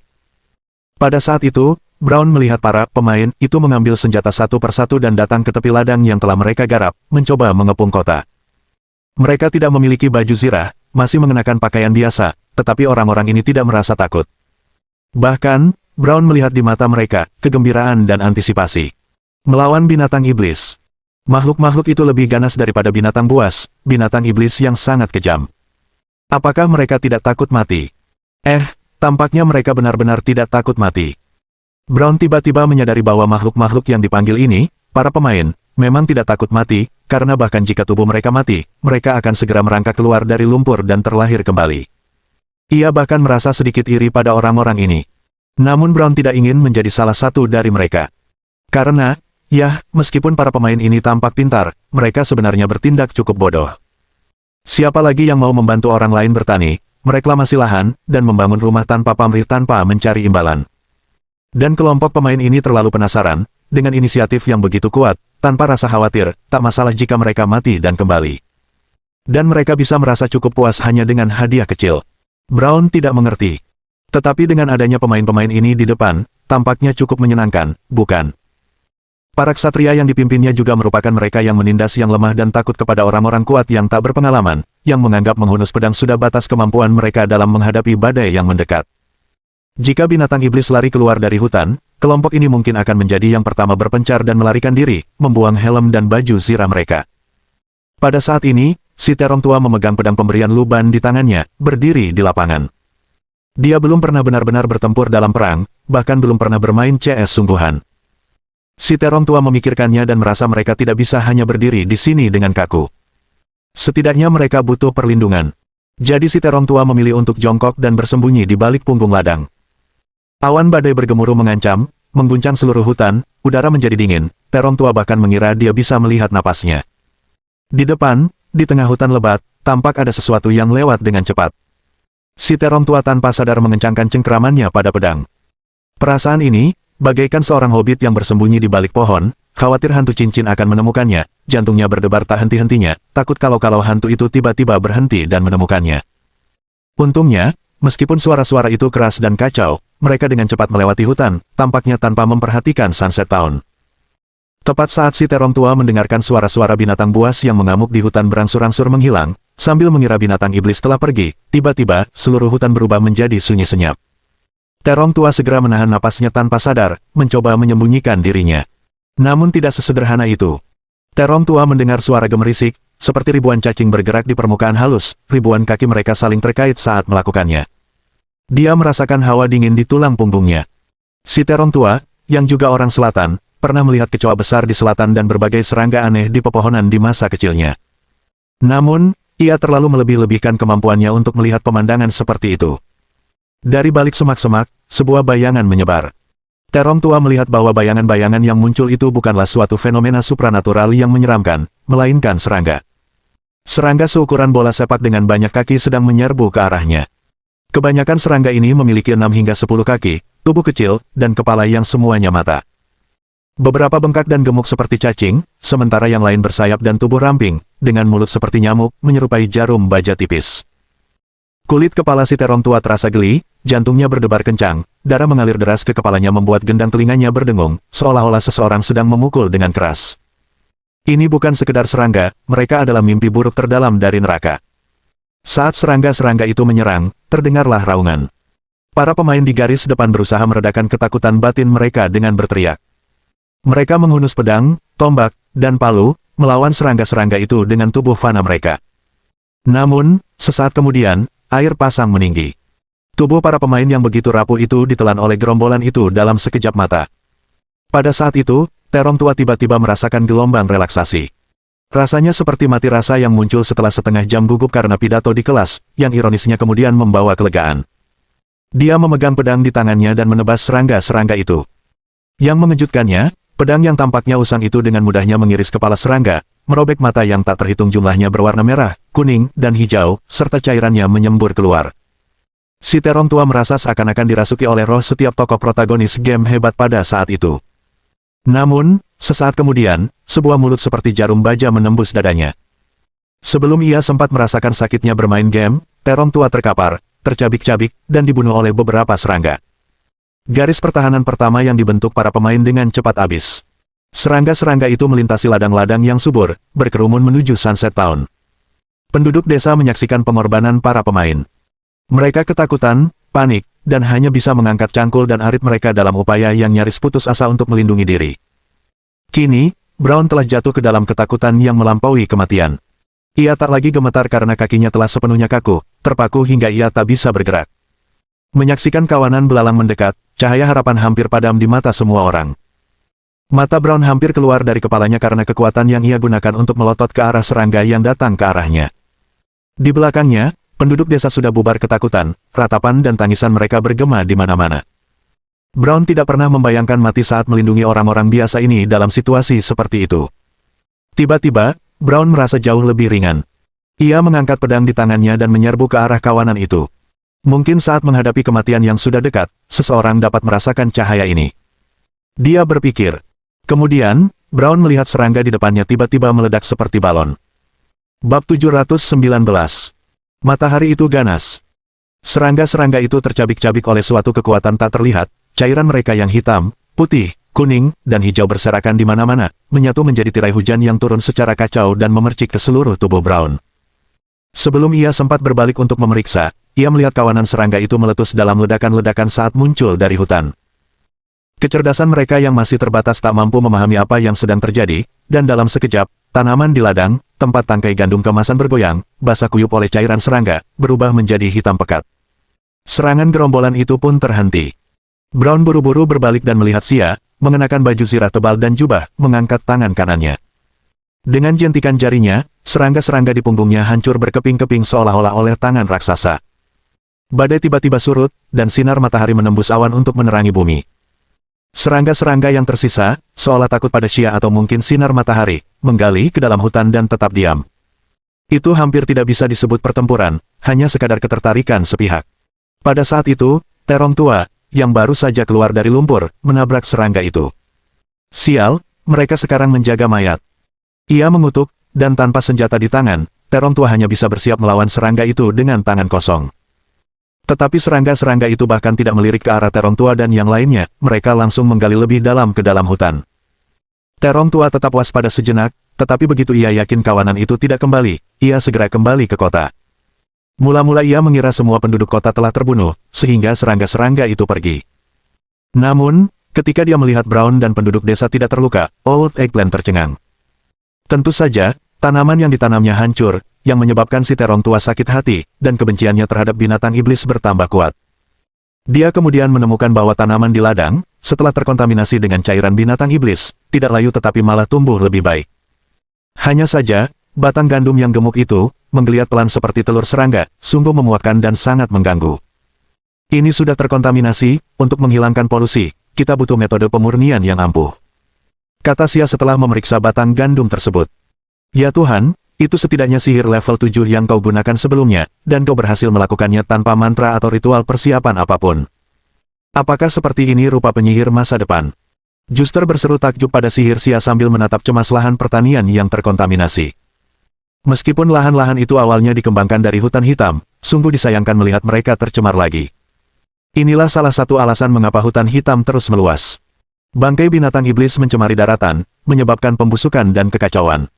Pada saat itu, Brown melihat para pemain itu mengambil senjata satu persatu dan datang ke tepi ladang yang telah mereka garap, mencoba mengepung kota. Mereka tidak memiliki baju zirah, masih mengenakan pakaian biasa, tetapi orang-orang ini tidak merasa takut. Bahkan, Brown melihat di mata mereka, kegembiraan dan antisipasi. Melawan binatang iblis. Makhluk-makhluk itu lebih ganas daripada binatang buas, binatang iblis yang sangat kejam. Apakah mereka tidak takut mati? Tampaknya mereka benar-benar tidak takut mati. Brown tiba-tiba menyadari bahwa makhluk-makhluk yang dipanggil ini, para pemain, memang tidak takut mati, karena bahkan jika tubuh mereka mati, mereka akan segera merangkak keluar dari lumpur dan terlahir kembali. Ia bahkan merasa sedikit iri pada orang-orang ini. Namun Brown tidak ingin menjadi salah satu dari mereka. Karena, meskipun para pemain ini tampak pintar, mereka sebenarnya bertindak cukup bodoh. Siapa lagi yang mau membantu orang lain bertani, mereklamasi lahan, dan membangun rumah tanpa pamrih tanpa mencari imbalan? Dan kelompok pemain ini terlalu penasaran, dengan inisiatif yang begitu kuat, tanpa rasa khawatir, tak masalah jika mereka mati dan kembali. Dan mereka bisa merasa cukup puas hanya dengan hadiah kecil. Brown tidak mengerti. Tetapi dengan adanya pemain-pemain ini di depan, tampaknya cukup menyenangkan, bukan? Para ksatria yang dipimpinnya juga merupakan mereka yang menindas yang lemah dan takut kepada orang-orang kuat yang tak berpengalaman, yang menganggap menghunus pedang sudah batas kemampuan mereka dalam menghadapi badai yang mendekat. Jika binatang iblis lari keluar dari hutan, kelompok ini mungkin akan menjadi yang pertama berpencar dan melarikan diri, membuang helm dan baju zirah mereka. Pada saat ini, si terong tua memegang pedang pemberian Luban di tangannya, berdiri di lapangan. Dia belum pernah benar-benar bertempur dalam perang, bahkan belum pernah bermain CS sungguhan. Si terong tua memikirkannya dan merasa mereka tidak bisa hanya berdiri di sini dengan kaku. Setidaknya mereka butuh perlindungan. Jadi si terong tua memilih untuk jongkok dan bersembunyi di balik punggung ladang. Awan badai bergemuruh mengancam, mengguncang seluruh hutan, udara menjadi dingin, terong tua bahkan mengira dia bisa melihat napasnya. Di depan, di tengah hutan lebat, tampak ada sesuatu yang lewat dengan cepat. Si terong tua tanpa sadar mengencangkan cengkeramannya pada pedang. Perasaan ini, bagaikan seorang hobbit yang bersembunyi di balik pohon, khawatir hantu cincin akan menemukannya, jantungnya berdebar tak henti-hentinya, takut kalau-kalau hantu itu tiba-tiba berhenti dan menemukannya. Untungnya, meskipun suara-suara itu keras dan kacau, mereka dengan cepat melewati hutan, tampaknya tanpa memperhatikan sunset town. Tepat saat si terong tua mendengarkan suara-suara binatang buas yang mengamuk di hutan berangsur-angsur menghilang, sambil mengira binatang iblis telah pergi, tiba-tiba, seluruh hutan berubah menjadi sunyi senyap. Terong tua segera menahan napasnya tanpa sadar, mencoba menyembunyikan dirinya. Namun tidak sesederhana itu. Terong tua mendengar suara gemerisik, seperti ribuan cacing bergerak di permukaan halus, ribuan kaki mereka saling terkait saat melakukannya. Dia merasakan hawa dingin di tulang punggungnya. Si terong tua, yang juga orang selatan, pernah melihat kecoa besar di selatan dan berbagai serangga aneh di pepohonan di masa kecilnya. Namun, ia terlalu melebih-lebihkan kemampuannya untuk melihat pemandangan seperti itu. Dari balik semak-semak, sebuah bayangan menyebar. Terong tua melihat bahwa bayangan-bayangan yang muncul itu bukanlah suatu fenomena supranatural yang menyeramkan, melainkan serangga. Serangga seukuran bola sepak dengan banyak kaki sedang menyerbu ke arahnya. Kebanyakan serangga ini memiliki 6 hingga 10 kaki, tubuh kecil, dan kepala yang semuanya mata. Beberapa bengkak dan gemuk seperti cacing, sementara yang lain bersayap dan tubuh ramping, dengan mulut seperti nyamuk, menyerupai jarum baja tipis. Kulit kepala si terong tua terasa geli, jantungnya berdebar kencang, darah mengalir deras ke kepalanya membuat gendang telinganya berdengung, seolah-olah seseorang sedang memukul dengan keras. Ini bukan sekedar serangga, mereka adalah mimpi buruk terdalam dari neraka. Saat serangga-serangga itu menyerang, terdengarlah raungan. Para pemain di garis depan berusaha meredakan ketakutan batin mereka dengan berteriak. Mereka menghunus pedang, tombak, dan palu, melawan serangga-serangga itu dengan tubuh fana mereka. Namun, sesaat kemudian, air pasang meninggi. Tubuh para pemain yang begitu rapuh itu ditelan oleh gerombolan itu dalam sekejap mata. Pada saat itu, terong tua tiba-tiba merasakan gelombang relaksasi. Rasanya seperti mati rasa yang muncul setelah setengah jam gugup karena pidato di kelas, yang ironisnya kemudian membawa kelegaan. Dia memegang pedang di tangannya dan menebas serangga-serangga itu. Yang mengejutkannya, pedang yang tampaknya usang itu dengan mudahnya mengiris kepala serangga, merobek mata yang tak terhitung jumlahnya berwarna merah, kuning, dan hijau, serta cairannya menyembur keluar. Si terong tua merasa seakan-akan dirasuki oleh roh setiap tokoh protagonis game hebat pada saat itu. Namun, sesaat kemudian, sebuah mulut seperti jarum baja menembus dadanya. Sebelum ia sempat merasakan sakitnya bermain game, terong tua terkapar, tercabik-cabik, dan dibunuh oleh beberapa serangga. Garis pertahanan pertama yang dibentuk para pemain dengan cepat habis. Serangga-serangga itu melintasi ladang-ladang yang subur, berkerumun menuju Sunset Town. Penduduk desa menyaksikan pengorbanan para pemain. Mereka ketakutan, panik, dan hanya bisa mengangkat cangkul dan arit mereka dalam upaya yang nyaris putus asa untuk melindungi diri. Kini, Brown telah jatuh ke dalam ketakutan yang melampaui kematian. Ia tak lagi gemetar karena kakinya telah sepenuhnya kaku, terpaku hingga ia tak bisa bergerak. Menyaksikan kawanan belalang mendekat, cahaya harapan hampir padam di mata semua orang. Mata Brown hampir keluar dari kepalanya karena kekuatan yang ia gunakan untuk melotot ke arah serangga yang datang ke arahnya. Di belakangnya, penduduk desa sudah bubar ketakutan, ratapan dan tangisan mereka bergema di mana-mana. Brown tidak pernah membayangkan mati saat melindungi orang-orang biasa ini dalam situasi seperti itu. Tiba-tiba, Brown merasa jauh lebih ringan. Ia mengangkat pedang di tangannya dan menyerbu ke arah kawanan itu. Mungkin saat menghadapi kematian yang sudah dekat, seseorang dapat merasakan cahaya ini. Dia berpikir. Kemudian, Brown melihat serangga di depannya tiba-tiba meledak seperti balon. Bab 719. Matahari itu ganas. Serangga-serangga itu tercabik-cabik oleh suatu kekuatan tak terlihat, cairan mereka yang hitam, putih, kuning, dan hijau berserakan di mana-mana, menyatu menjadi tirai hujan yang turun secara kacau dan memercik ke seluruh tubuh Brown. Sebelum ia sempat berbalik untuk memeriksa, ia melihat kawanan serangga itu meletus dalam ledakan-ledakan saat muncul dari hutan. Kecerdasan mereka yang masih terbatas tak mampu memahami apa yang sedang terjadi, dan dalam sekejap, tanaman di ladang, tempat tangkai gandum kemasan bergoyang, basah kuyup oleh cairan serangga, berubah menjadi hitam pekat. Serangan gerombolan itu pun terhenti. Brown buru-buru berbalik dan melihat Sia, mengenakan baju zirah tebal dan jubah, mengangkat tangan kanannya. Dengan jentikan jarinya, serangga-serangga di punggungnya hancur berkeping-keping seolah-olah oleh tangan raksasa. Badai tiba-tiba surut, dan sinar matahari menembus awan untuk menerangi bumi. Serangga-serangga yang tersisa, seolah takut pada Sia atau mungkin sinar matahari, menggali ke dalam hutan dan tetap diam. Itu hampir tidak bisa disebut pertempuran, hanya sekadar ketertarikan sepihak. Pada saat itu, terong tua, yang baru saja keluar dari lumpur, menabrak serangga itu. Sial, mereka sekarang menjaga mayat. Ia mengutuk, dan tanpa senjata di tangan, terong tua hanya bisa bersiap melawan serangga itu dengan tangan kosong. Tetapi serangga-serangga itu bahkan tidak melirik ke arah terong tua dan yang lainnya, mereka langsung menggali lebih dalam ke dalam hutan. Terong tua tetap waspada sejenak, tetapi begitu ia yakin kawanan itu tidak kembali, ia segera kembali ke kota. Mula-mula ia mengira semua penduduk kota telah terbunuh, sehingga serangga-serangga itu pergi. Namun, ketika dia melihat Brown dan penduduk desa tidak terluka, Old Eggplant tercengang. Tentu saja, tanaman yang ditanamnya hancur, yang menyebabkan si terong tua sakit hati, dan kebenciannya terhadap binatang iblis bertambah kuat. Dia kemudian menemukan bahwa tanaman di ladang, setelah terkontaminasi dengan cairan binatang iblis, tidak layu tetapi malah tumbuh lebih baik. Hanya saja, batang gandum yang gemuk itu, menggeliat pelan seperti telur serangga, sungguh memuakkan dan sangat mengganggu. Ini sudah terkontaminasi, untuk menghilangkan polusi, kita butuh metode pemurnian yang ampuh. Kata Xia setelah memeriksa batang gandum tersebut. Ya Tuhan, itu setidaknya sihir level 7 yang kau gunakan sebelumnya, dan kau berhasil melakukannya tanpa mantra atau ritual persiapan apapun. Apakah seperti ini rupa penyihir masa depan? Juster berseru takjub pada sihir Xia sambil menatap cemas lahan pertanian yang terkontaminasi. Meskipun lahan-lahan itu awalnya dikembangkan dari hutan hitam, sungguh disayangkan melihat mereka tercemar lagi. Inilah salah satu alasan mengapa hutan hitam terus meluas. Bangkai binatang iblis mencemari daratan, menyebabkan pembusukan dan kekacauan.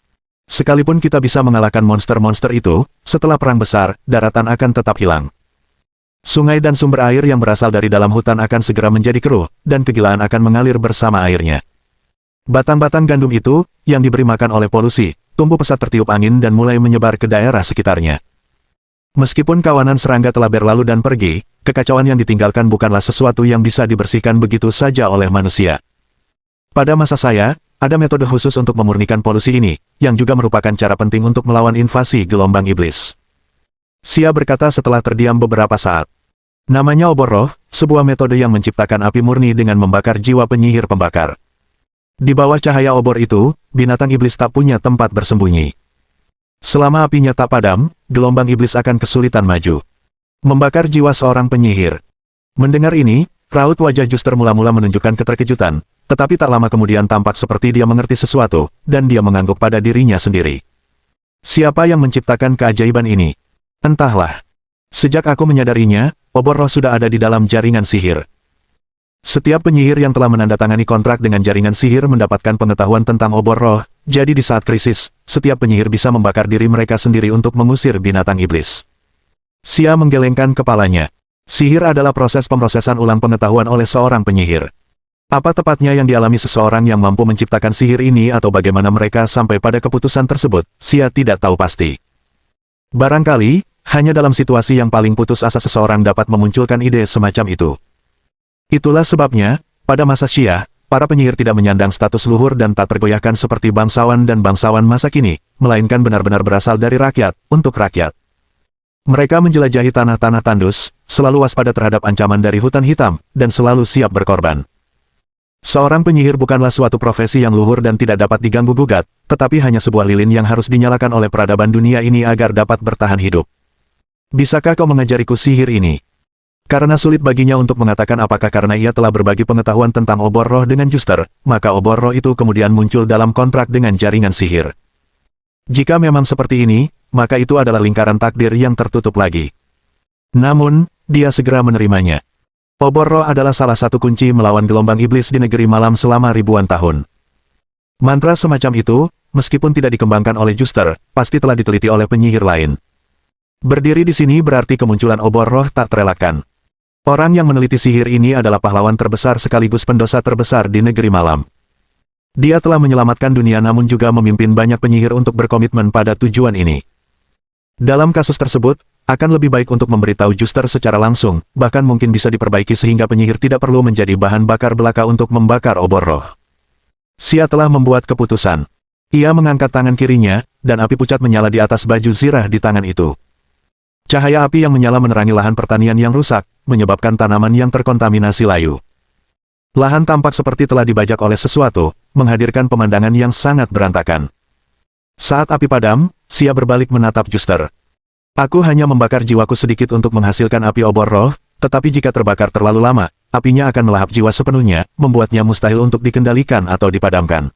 Sekalipun kita bisa mengalahkan monster-monster itu, setelah perang besar, daratan akan tetap hilang. Sungai dan sumber air yang berasal dari dalam hutan akan segera menjadi keruh, dan kegilaan akan mengalir bersama airnya. Batang-batang gandum itu, yang diberi makan oleh polusi, tumbuh pesat tertiup angin dan mulai menyebar ke daerah sekitarnya. Meskipun kawanan serangga telah berlalu dan pergi, kekacauan yang ditinggalkan bukanlah sesuatu yang bisa dibersihkan begitu saja oleh manusia. Pada masa saya, ada metode khusus untuk memurnikan polusi ini, yang juga merupakan cara penting untuk melawan invasi gelombang iblis. Xia berkata setelah terdiam beberapa saat. Namanya obor roh, sebuah metode yang menciptakan api murni dengan membakar jiwa penyihir pembakar. Di bawah cahaya obor itu, binatang iblis tak punya tempat bersembunyi. Selama apinya tak padam, gelombang iblis akan kesulitan maju. Membakar jiwa seorang penyihir. Mendengar ini, raut wajah Juster mula-mula menunjukkan keterkejutan, tetapi tak lama kemudian tampak seperti dia mengerti sesuatu, dan dia mengangguk pada dirinya sendiri. Siapa yang menciptakan keajaiban ini? Entahlah. Sejak aku menyadarinya, obor roh sudah ada di dalam jaringan sihir. Setiap penyihir yang telah menandatangani kontrak dengan jaringan sihir mendapatkan pengetahuan tentang obor roh, jadi di saat krisis, setiap penyihir bisa membakar diri mereka sendiri untuk mengusir binatang iblis. Xia menggelengkan kepalanya. Sihir adalah proses pemrosesan ulang pengetahuan oleh seorang penyihir. Apa tepatnya yang dialami seseorang yang mampu menciptakan sihir ini atau bagaimana mereka sampai pada keputusan tersebut, Xia tidak tahu pasti. Barangkali, hanya dalam situasi yang paling putus asa seseorang dapat memunculkan ide semacam itu. Itulah sebabnya, pada masa Xia, para penyihir tidak menyandang status luhur dan tak tergoyahkan seperti bangsawan dan bangsawan masa kini, melainkan benar-benar berasal dari rakyat, untuk rakyat. Mereka menjelajahi tanah-tanah tandus, selalu waspada terhadap ancaman dari hutan hitam, dan selalu siap berkorban. Seorang penyihir bukanlah suatu profesi yang luhur dan tidak dapat diganggu-gugat, tetapi hanya sebuah lilin yang harus dinyalakan oleh peradaban dunia ini agar dapat bertahan hidup. Bisakah kau mengajariku sihir ini? Karena sulit baginya untuk mengatakan apakah karena ia telah berbagi pengetahuan tentang obor roh dengan Juster, maka obor roh itu kemudian muncul dalam kontrak dengan jaringan sihir. Jika memang seperti ini, maka itu adalah lingkaran takdir yang tertutup lagi. Namun, dia segera menerimanya. Obor roh adalah salah satu kunci melawan gelombang iblis di negeri malam selama ribuan tahun. Mantra semacam itu, meskipun tidak dikembangkan oleh Juster, pasti telah diteliti oleh penyihir lain. Berdiri di sini berarti kemunculan obor roh tak terelakkan. Orang yang meneliti sihir ini adalah pahlawan terbesar sekaligus pendosa terbesar di negeri malam. Dia telah menyelamatkan dunia namun juga memimpin banyak penyihir untuk berkomitmen pada tujuan ini. Dalam kasus tersebut, akan lebih baik untuk memberitahu Juster secara langsung, bahkan mungkin bisa diperbaiki sehingga penyihir tidak perlu menjadi bahan bakar belaka untuk membakar obor roh. Xia telah membuat keputusan. Ia mengangkat tangan kirinya, dan api pucat menyala di atas baju zirah di tangan itu. Cahaya api yang menyala menerangi lahan pertanian yang rusak, menyebabkan tanaman yang terkontaminasi layu. Lahan tampak seperti telah dibajak oleh sesuatu, menghadirkan pemandangan yang sangat berantakan. Saat api padam, Xia berbalik menatap Juster. Aku hanya membakar jiwaku sedikit untuk menghasilkan api obor roh, tetapi jika terbakar terlalu lama, apinya akan melahap jiwa sepenuhnya, membuatnya mustahil untuk dikendalikan atau dipadamkan.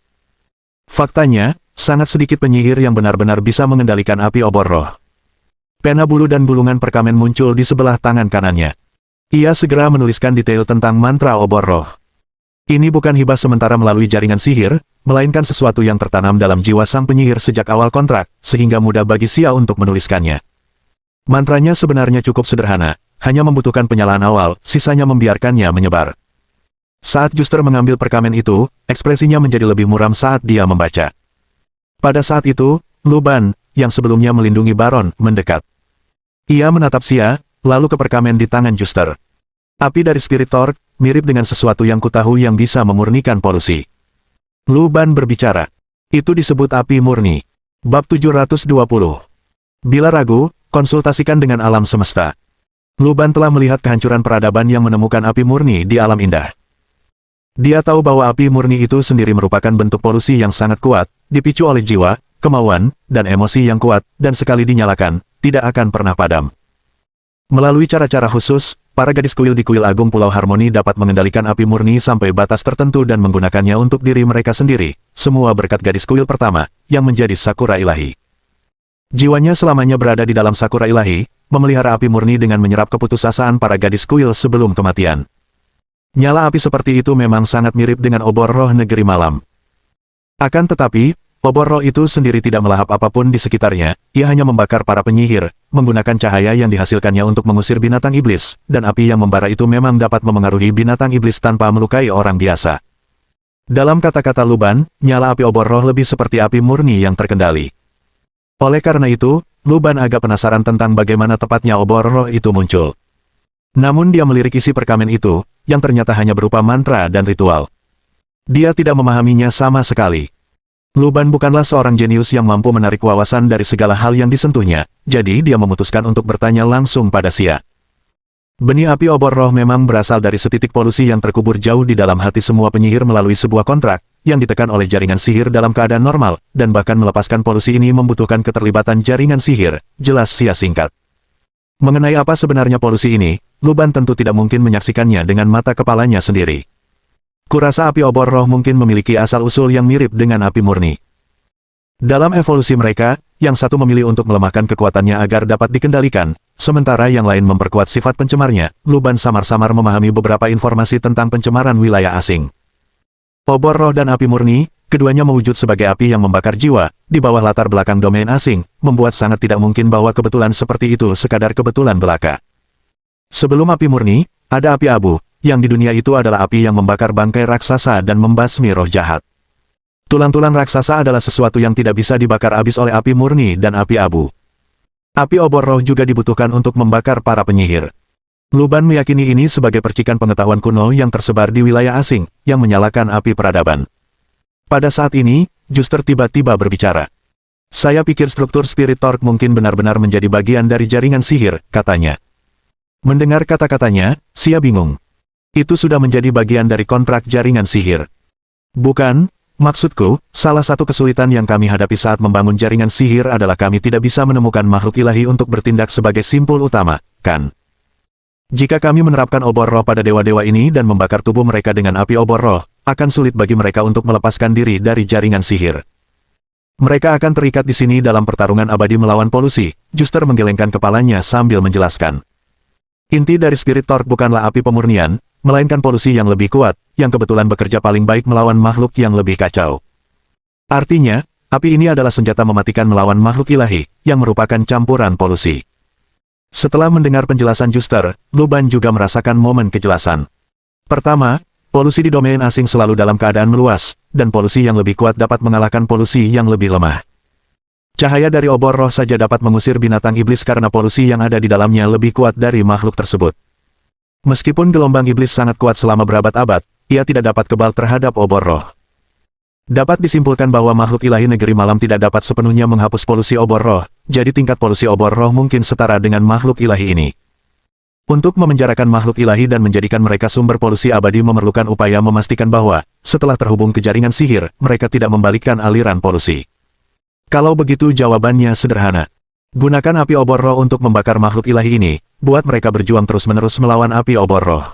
Faktanya, sangat sedikit penyihir yang benar-benar bisa mengendalikan api obor roh. Pena bulu dan gulungan perkamen muncul di sebelah tangan kanannya. Ia segera menuliskan detail tentang mantra obor roh. Ini bukan hibah sementara melalui jaringan sihir, melainkan sesuatu yang tertanam dalam jiwa sang penyihir sejak awal kontrak, sehingga mudah bagi Xia untuk menuliskannya. Mantranya sebenarnya cukup sederhana, hanya membutuhkan penyalaan awal, sisanya membiarkannya menyebar. Saat Juster mengambil perkamen itu, ekspresinya menjadi lebih muram saat dia membaca. Pada saat itu, Lu Ban, yang sebelumnya melindungi Baron, mendekat. Ia menatap Xia, lalu ke perkamen di tangan Juster. Api dari Spirit Torch, mirip dengan sesuatu yang kutahu yang bisa memurnikan polusi. Lu Ban berbicara. Itu disebut api murni. Bab 720. Bila ragu, konsultasikan dengan alam semesta. Lu Ban telah melihat kehancuran peradaban yang menemukan api murni di alam indah. Dia tahu bahwa api murni itu sendiri merupakan bentuk polusi yang sangat kuat, dipicu oleh jiwa, kemauan, dan emosi yang kuat, dan sekali dinyalakan, tidak akan pernah padam. Melalui cara-cara khusus, para gadis kuil di Kuil Agung Pulau Harmoni dapat mengendalikan api murni sampai batas tertentu dan menggunakannya untuk diri mereka sendiri, semua berkat gadis kuil pertama, yang menjadi Sakura Ilahi. Jiwanya selamanya berada di dalam Sakura Ilahi, memelihara api murni dengan menyerap keputusasaan para gadis kuil sebelum kematian. Nyala api seperti itu memang sangat mirip dengan obor roh negeri malam. Akan tetapi, obor roh itu sendiri tidak melahap apapun di sekitarnya, ia hanya membakar para penyihir, menggunakan cahaya yang dihasilkannya untuk mengusir binatang iblis, dan api yang membara itu memang dapat memengaruhi binatang iblis tanpa melukai orang biasa. Dalam kata-kata Lu Ban, nyala api obor roh lebih seperti api murni yang terkendali. Oleh karena itu, Lu Ban agak penasaran tentang bagaimana tepatnya obor roh itu muncul. Namun dia melirik isi perkamen itu, yang ternyata hanya berupa mantra dan ritual. Dia tidak memahaminya sama sekali. Lu Ban bukanlah seorang jenius yang mampu menarik wawasan dari segala hal yang disentuhnya, jadi dia memutuskan untuk bertanya langsung pada Xia. Benih api obor roh memang berasal dari setitik polusi yang terkubur jauh di dalam hati semua penyihir melalui sebuah kontrak, yang ditekan oleh jaringan sihir dalam keadaan normal, dan bahkan melepaskan polusi ini membutuhkan keterlibatan jaringan sihir, jelas Xia singkat. Mengenai apa sebenarnya polusi ini, Lu Ban tentu tidak mungkin menyaksikannya dengan mata kepalanya sendiri. Kurasa api obor roh mungkin memiliki asal-usul yang mirip dengan api murni. Dalam evolusi mereka, yang satu memilih untuk melemahkan kekuatannya agar dapat dikendalikan, sementara yang lain memperkuat sifat pencemarnya. Lu Ban samar-samar memahami beberapa informasi tentang pencemaran wilayah asing. Obor roh dan api murni, keduanya mewujud sebagai api yang membakar jiwa, di bawah latar belakang domain asing, membuat sangat tidak mungkin bahwa kebetulan seperti itu sekadar kebetulan belaka. Sebelum api murni, ada api abu, yang di dunia itu adalah api yang membakar bangkai raksasa dan membasmi roh jahat. Tulang-tulang raksasa adalah sesuatu yang tidak bisa dibakar habis oleh api murni dan api abu. Api obor roh juga dibutuhkan untuk membakar para penyihir. Lu Ban meyakini ini sebagai percikan pengetahuan kuno yang tersebar di wilayah asing, yang menyalakan api peradaban. Pada saat ini, Juster tiba-tiba berbicara. Saya pikir struktur Spirit Torch mungkin benar-benar menjadi bagian dari jaringan sihir, katanya. Mendengar kata-katanya, Xia bingung. Itu sudah menjadi bagian dari kontrak jaringan sihir. Bukan, maksudku, salah satu kesulitan yang kami hadapi saat membangun jaringan sihir adalah kami tidak bisa menemukan makhluk ilahi untuk bertindak sebagai simpul utama, kan? Jika kami menerapkan obor roh pada dewa-dewa ini dan membakar tubuh mereka dengan api obor roh, akan sulit bagi mereka untuk melepaskan diri dari jaringan sihir. Mereka akan terikat di sini dalam pertarungan abadi melawan polusi. Juster menggelengkan kepalanya sambil menjelaskan. Inti dari Spirit Torch bukanlah api pemurnian, melainkan polusi yang lebih kuat, yang kebetulan bekerja paling baik melawan makhluk yang lebih kacau. Artinya, api ini adalah senjata mematikan melawan makhluk ilahi, yang merupakan campuran polusi. Setelah mendengar penjelasan Juster, Lu Ban juga merasakan momen kejelasan. Pertama, polusi di domain asing selalu dalam keadaan meluas, dan polusi yang lebih kuat dapat mengalahkan polusi yang lebih lemah. Cahaya dari obor roh saja dapat mengusir binatang iblis karena polusi yang ada di dalamnya lebih kuat dari makhluk tersebut. Meskipun gelombang iblis sangat kuat selama berabad-abad, ia tidak dapat kebal terhadap obor roh. Dapat disimpulkan bahwa makhluk ilahi negeri malam tidak dapat sepenuhnya menghapus polusi obor roh, jadi tingkat polusi obor roh mungkin setara dengan makhluk ilahi ini. Untuk memenjarakan makhluk ilahi dan menjadikan mereka sumber polusi abadi memerlukan upaya memastikan bahwa, setelah terhubung ke jaringan sihir, mereka tidak membalikkan aliran polusi. Kalau begitu jawabannya sederhana. Gunakan api obor roh untuk membakar makhluk ilahi ini, buat mereka berjuang terus-menerus melawan api obor roh.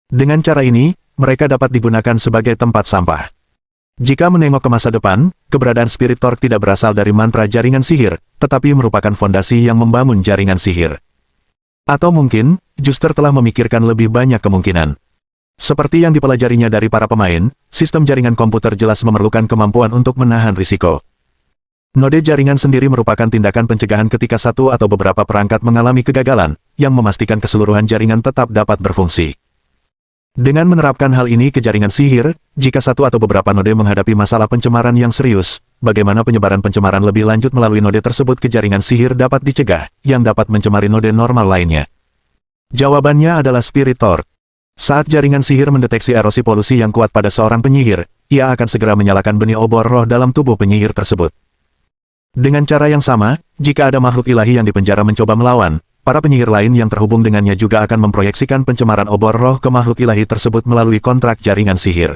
Dengan cara ini, mereka dapat digunakan sebagai tempat sampah. Jika menengok ke masa depan, keberadaan Spirit Torch tidak berasal dari mantra jaringan sihir, tetapi merupakan fondasi yang membangun jaringan sihir. Atau mungkin, Juster telah memikirkan lebih banyak kemungkinan. Seperti yang dipelajarinya dari para pemain, sistem jaringan komputer jelas memerlukan kemampuan untuk menahan risiko. Node jaringan sendiri merupakan tindakan pencegahan ketika satu atau beberapa perangkat mengalami kegagalan, yang memastikan keseluruhan jaringan tetap dapat berfungsi. Dengan menerapkan hal ini ke jaringan sihir, jika satu atau beberapa node menghadapi masalah pencemaran yang serius, bagaimana penyebaran pencemaran lebih lanjut melalui node tersebut ke jaringan sihir dapat dicegah, yang dapat mencemari node normal lainnya? Jawabannya adalah Spirit Torch. Saat jaringan sihir mendeteksi erosi polusi yang kuat pada seorang penyihir, ia akan segera menyalakan benih obor roh dalam tubuh penyihir tersebut. Dengan cara yang sama, jika ada makhluk ilahi yang dipenjara mencoba melawan, para penyihir lain yang terhubung dengannya juga akan memproyeksikan pencemaran obor roh ke makhluk ilahi tersebut melalui kontrak jaringan sihir.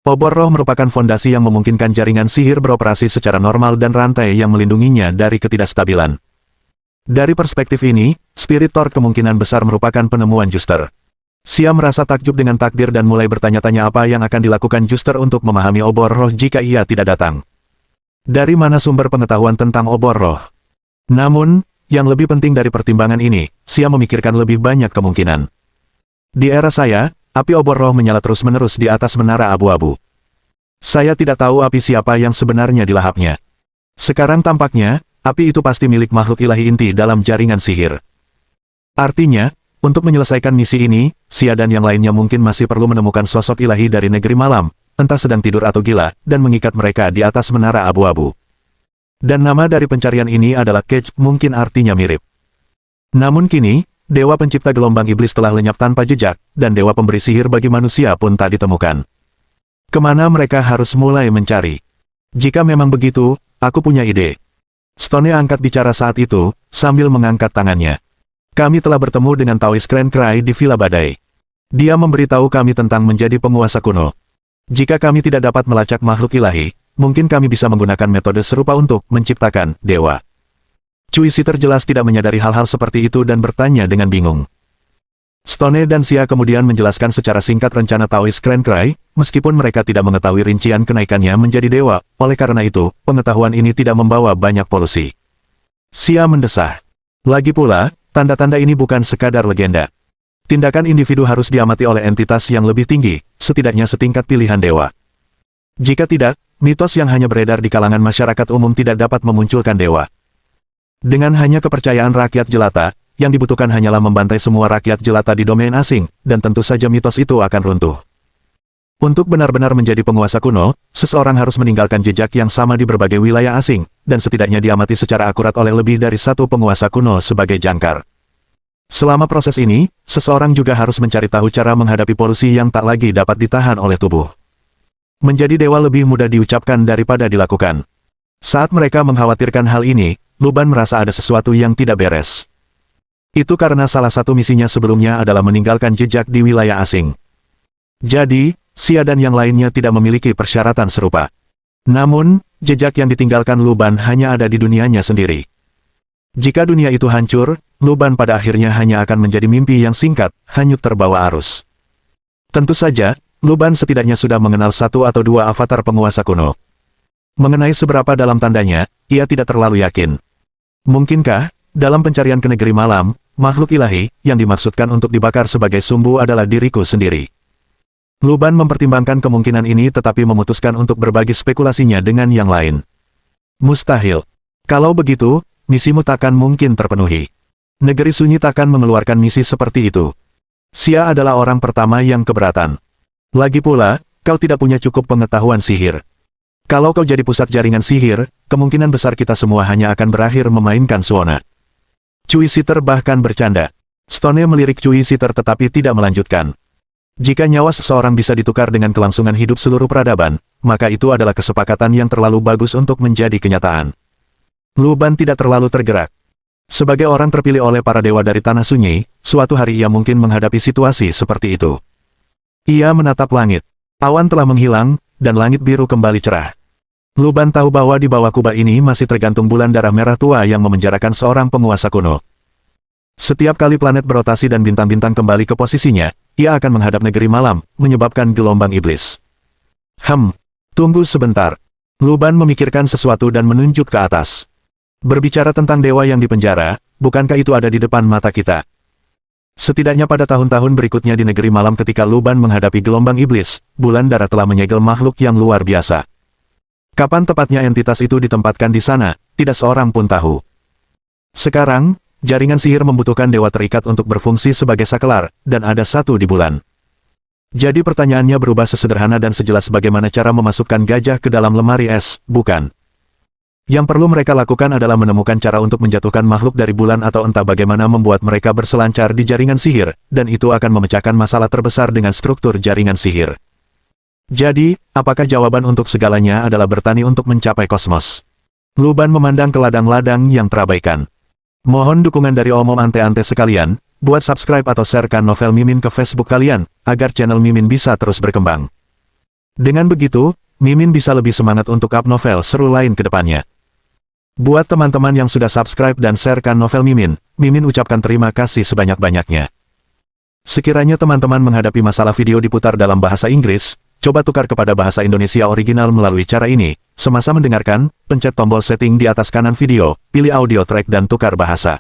Obor roh merupakan fondasi yang memungkinkan jaringan sihir beroperasi secara normal dan rantai yang melindunginya dari ketidakstabilan. Dari perspektif ini, Spirit Torch kemungkinan besar merupakan penemuan Juster. Xia merasa takjub dengan takdir dan mulai bertanya-tanya apa yang akan dilakukan Juster untuk memahami obor roh jika ia tidak datang. Dari mana sumber pengetahuan tentang obor roh? Namun, yang lebih penting dari pertimbangan ini, Xia memikirkan lebih banyak kemungkinan. Di era saya, api obor roh menyala terus-menerus di atas menara abu-abu. Saya tidak tahu api siapa yang sebenarnya dilahapnya. Sekarang tampaknya, api itu pasti milik makhluk ilahi inti dalam jaringan sihir. Artinya, untuk menyelesaikan misi ini, Xia dan yang lainnya mungkin masih perlu menemukan sosok ilahi dari negeri malam, entah sedang tidur atau gila, dan mengikat mereka di atas menara abu-abu. Dan nama dari pencarian ini adalah Cage, mungkin artinya mirip. Namun kini, Dewa Pencipta Gelombang Iblis telah lenyap tanpa jejak, dan Dewa Pemberi Sihir bagi manusia pun tak ditemukan. Kemana mereka harus mulai mencari? Jika memang begitu, aku punya ide. Stone angkat bicara saat itu, sambil mengangkat tangannya. Kami telah bertemu dengan Taoist Grand Cry di Villa Badai. Dia memberitahu kami tentang menjadi penguasa kuno. Jika kami tidak dapat melacak makhluk ilahi, mungkin kami bisa menggunakan metode serupa untuk menciptakan dewa. Cui Sitter jelas tidak menyadari hal-hal seperti itu dan bertanya dengan bingung. Stone dan Xia kemudian menjelaskan secara singkat rencana Taoist Grand Cry, meskipun mereka tidak mengetahui rincian kenaikannya menjadi dewa, oleh karena itu, pengetahuan ini tidak membawa banyak polusi. Xia mendesah. Lagi pula, tanda-tanda ini bukan sekadar legenda. Tindakan individu harus diamati oleh entitas yang lebih tinggi, setidaknya setingkat pilihan dewa. Jika tidak, mitos yang hanya beredar di kalangan masyarakat umum tidak dapat memunculkan dewa. Dengan hanya kepercayaan rakyat jelata, yang dibutuhkan hanyalah membantai semua rakyat jelata di domain asing, dan tentu saja mitos itu akan runtuh. Untuk benar-benar menjadi penguasa kuno, seseorang harus meninggalkan jejak yang sama di berbagai wilayah asing, dan setidaknya diamati secara akurat oleh lebih dari satu penguasa kuno sebagai jangkar. Selama proses ini, seseorang juga harus mencari tahu cara menghadapi polusi yang tak lagi dapat ditahan oleh tubuh. Menjadi dewa lebih mudah diucapkan daripada dilakukan. Saat mereka mengkhawatirkan hal ini, Luban merasa ada sesuatu yang tidak beres. Itu karena salah satu misinya sebelumnya adalah meninggalkan jejak di wilayah asing. Jadi, Xia dan yang lainnya tidak memiliki persyaratan serupa. Namun, jejak yang ditinggalkan Luban hanya ada di dunianya sendiri. Jika dunia itu hancur, Luban pada akhirnya hanya akan menjadi mimpi yang singkat, hanyut terbawa arus. Tentu saja, Luban setidaknya sudah mengenal satu atau dua avatar penguasa kuno. Mengenai seberapa dalam tandanya, ia tidak terlalu yakin. Mungkinkah, dalam pencarian ke negeri malam, makhluk ilahi, yang dimaksudkan untuk dibakar sebagai sumbu adalah diriku sendiri? Luban mempertimbangkan kemungkinan ini tetapi memutuskan untuk berbagi spekulasinya dengan yang lain. Mustahil. Kalau begitu, misimu takkan mungkin terpenuhi. Negeri sunyi takkan mengeluarkan misi seperti itu. Xia adalah orang pertama yang keberatan. Lagi pula, kau tidak punya cukup pengetahuan sihir. Kalau kau jadi pusat jaringan sihir, kemungkinan besar kita semua hanya akan berakhir memainkan Suona. Cui Sitter bahkan bercanda. Stone melirik Cui Sitter tetapi tidak melanjutkan. Jika nyawa seseorang bisa ditukar dengan kelangsungan hidup seluruh peradaban, maka itu adalah kesepakatan yang terlalu bagus untuk menjadi kenyataan. Luban tidak terlalu tergerak. Sebagai orang terpilih oleh para dewa dari Tanah Sunyi, suatu hari ia mungkin menghadapi situasi seperti itu. Ia menatap langit. Awan telah menghilang, dan langit biru kembali cerah. Luban tahu bahwa di bawah kubah ini masih tergantung bulan darah merah tua yang memenjarakan seorang penguasa kuno. Setiap kali planet berotasi dan bintang-bintang kembali ke posisinya, ia akan menghadap negeri malam, menyebabkan gelombang iblis. Tunggu sebentar. Luban memikirkan sesuatu dan menunjuk ke atas. Berbicara tentang dewa yang dipenjara, bukankah itu ada di depan mata kita? Setidaknya pada tahun-tahun berikutnya di negeri malam ketika Luban menghadapi gelombang iblis, bulan darah telah menyegel makhluk yang luar biasa. Kapan tepatnya entitas itu ditempatkan di sana, tidak seorang pun tahu. Sekarang, jaringan sihir membutuhkan dewa terikat untuk berfungsi sebagai saklar, dan ada satu di bulan. Jadi pertanyaannya berubah sesederhana dan sejelas bagaimana cara memasukkan gajah ke dalam lemari es, bukan? Yang perlu mereka lakukan adalah menemukan cara untuk menjatuhkan makhluk dari bulan atau entah bagaimana membuat mereka berselancar di jaringan sihir, dan itu akan memecahkan masalah terbesar dengan struktur jaringan sihir. Jadi, apakah jawaban untuk segalanya adalah bertani untuk mencapai kosmos? Luban memandang ke ladang-ladang yang terabaikan. Mohon dukungan dari omom ante-ante sekalian, buat subscribe atau sharekan novel Mimin ke Facebook kalian, agar channel Mimin bisa terus berkembang. Dengan begitu, Mimin bisa lebih semangat untuk up novel seru lain ke depannya. Buat teman-teman yang sudah subscribe dan sharekan novel Mimin, Mimin ucapkan terima kasih sebanyak-banyaknya. Sekiranya teman-teman menghadapi masalah video diputar dalam bahasa Inggris, coba tukar kepada bahasa Indonesia original melalui cara ini. Semasa mendengarkan, pencet tombol setting di atas kanan video, pilih audio track dan tukar bahasa.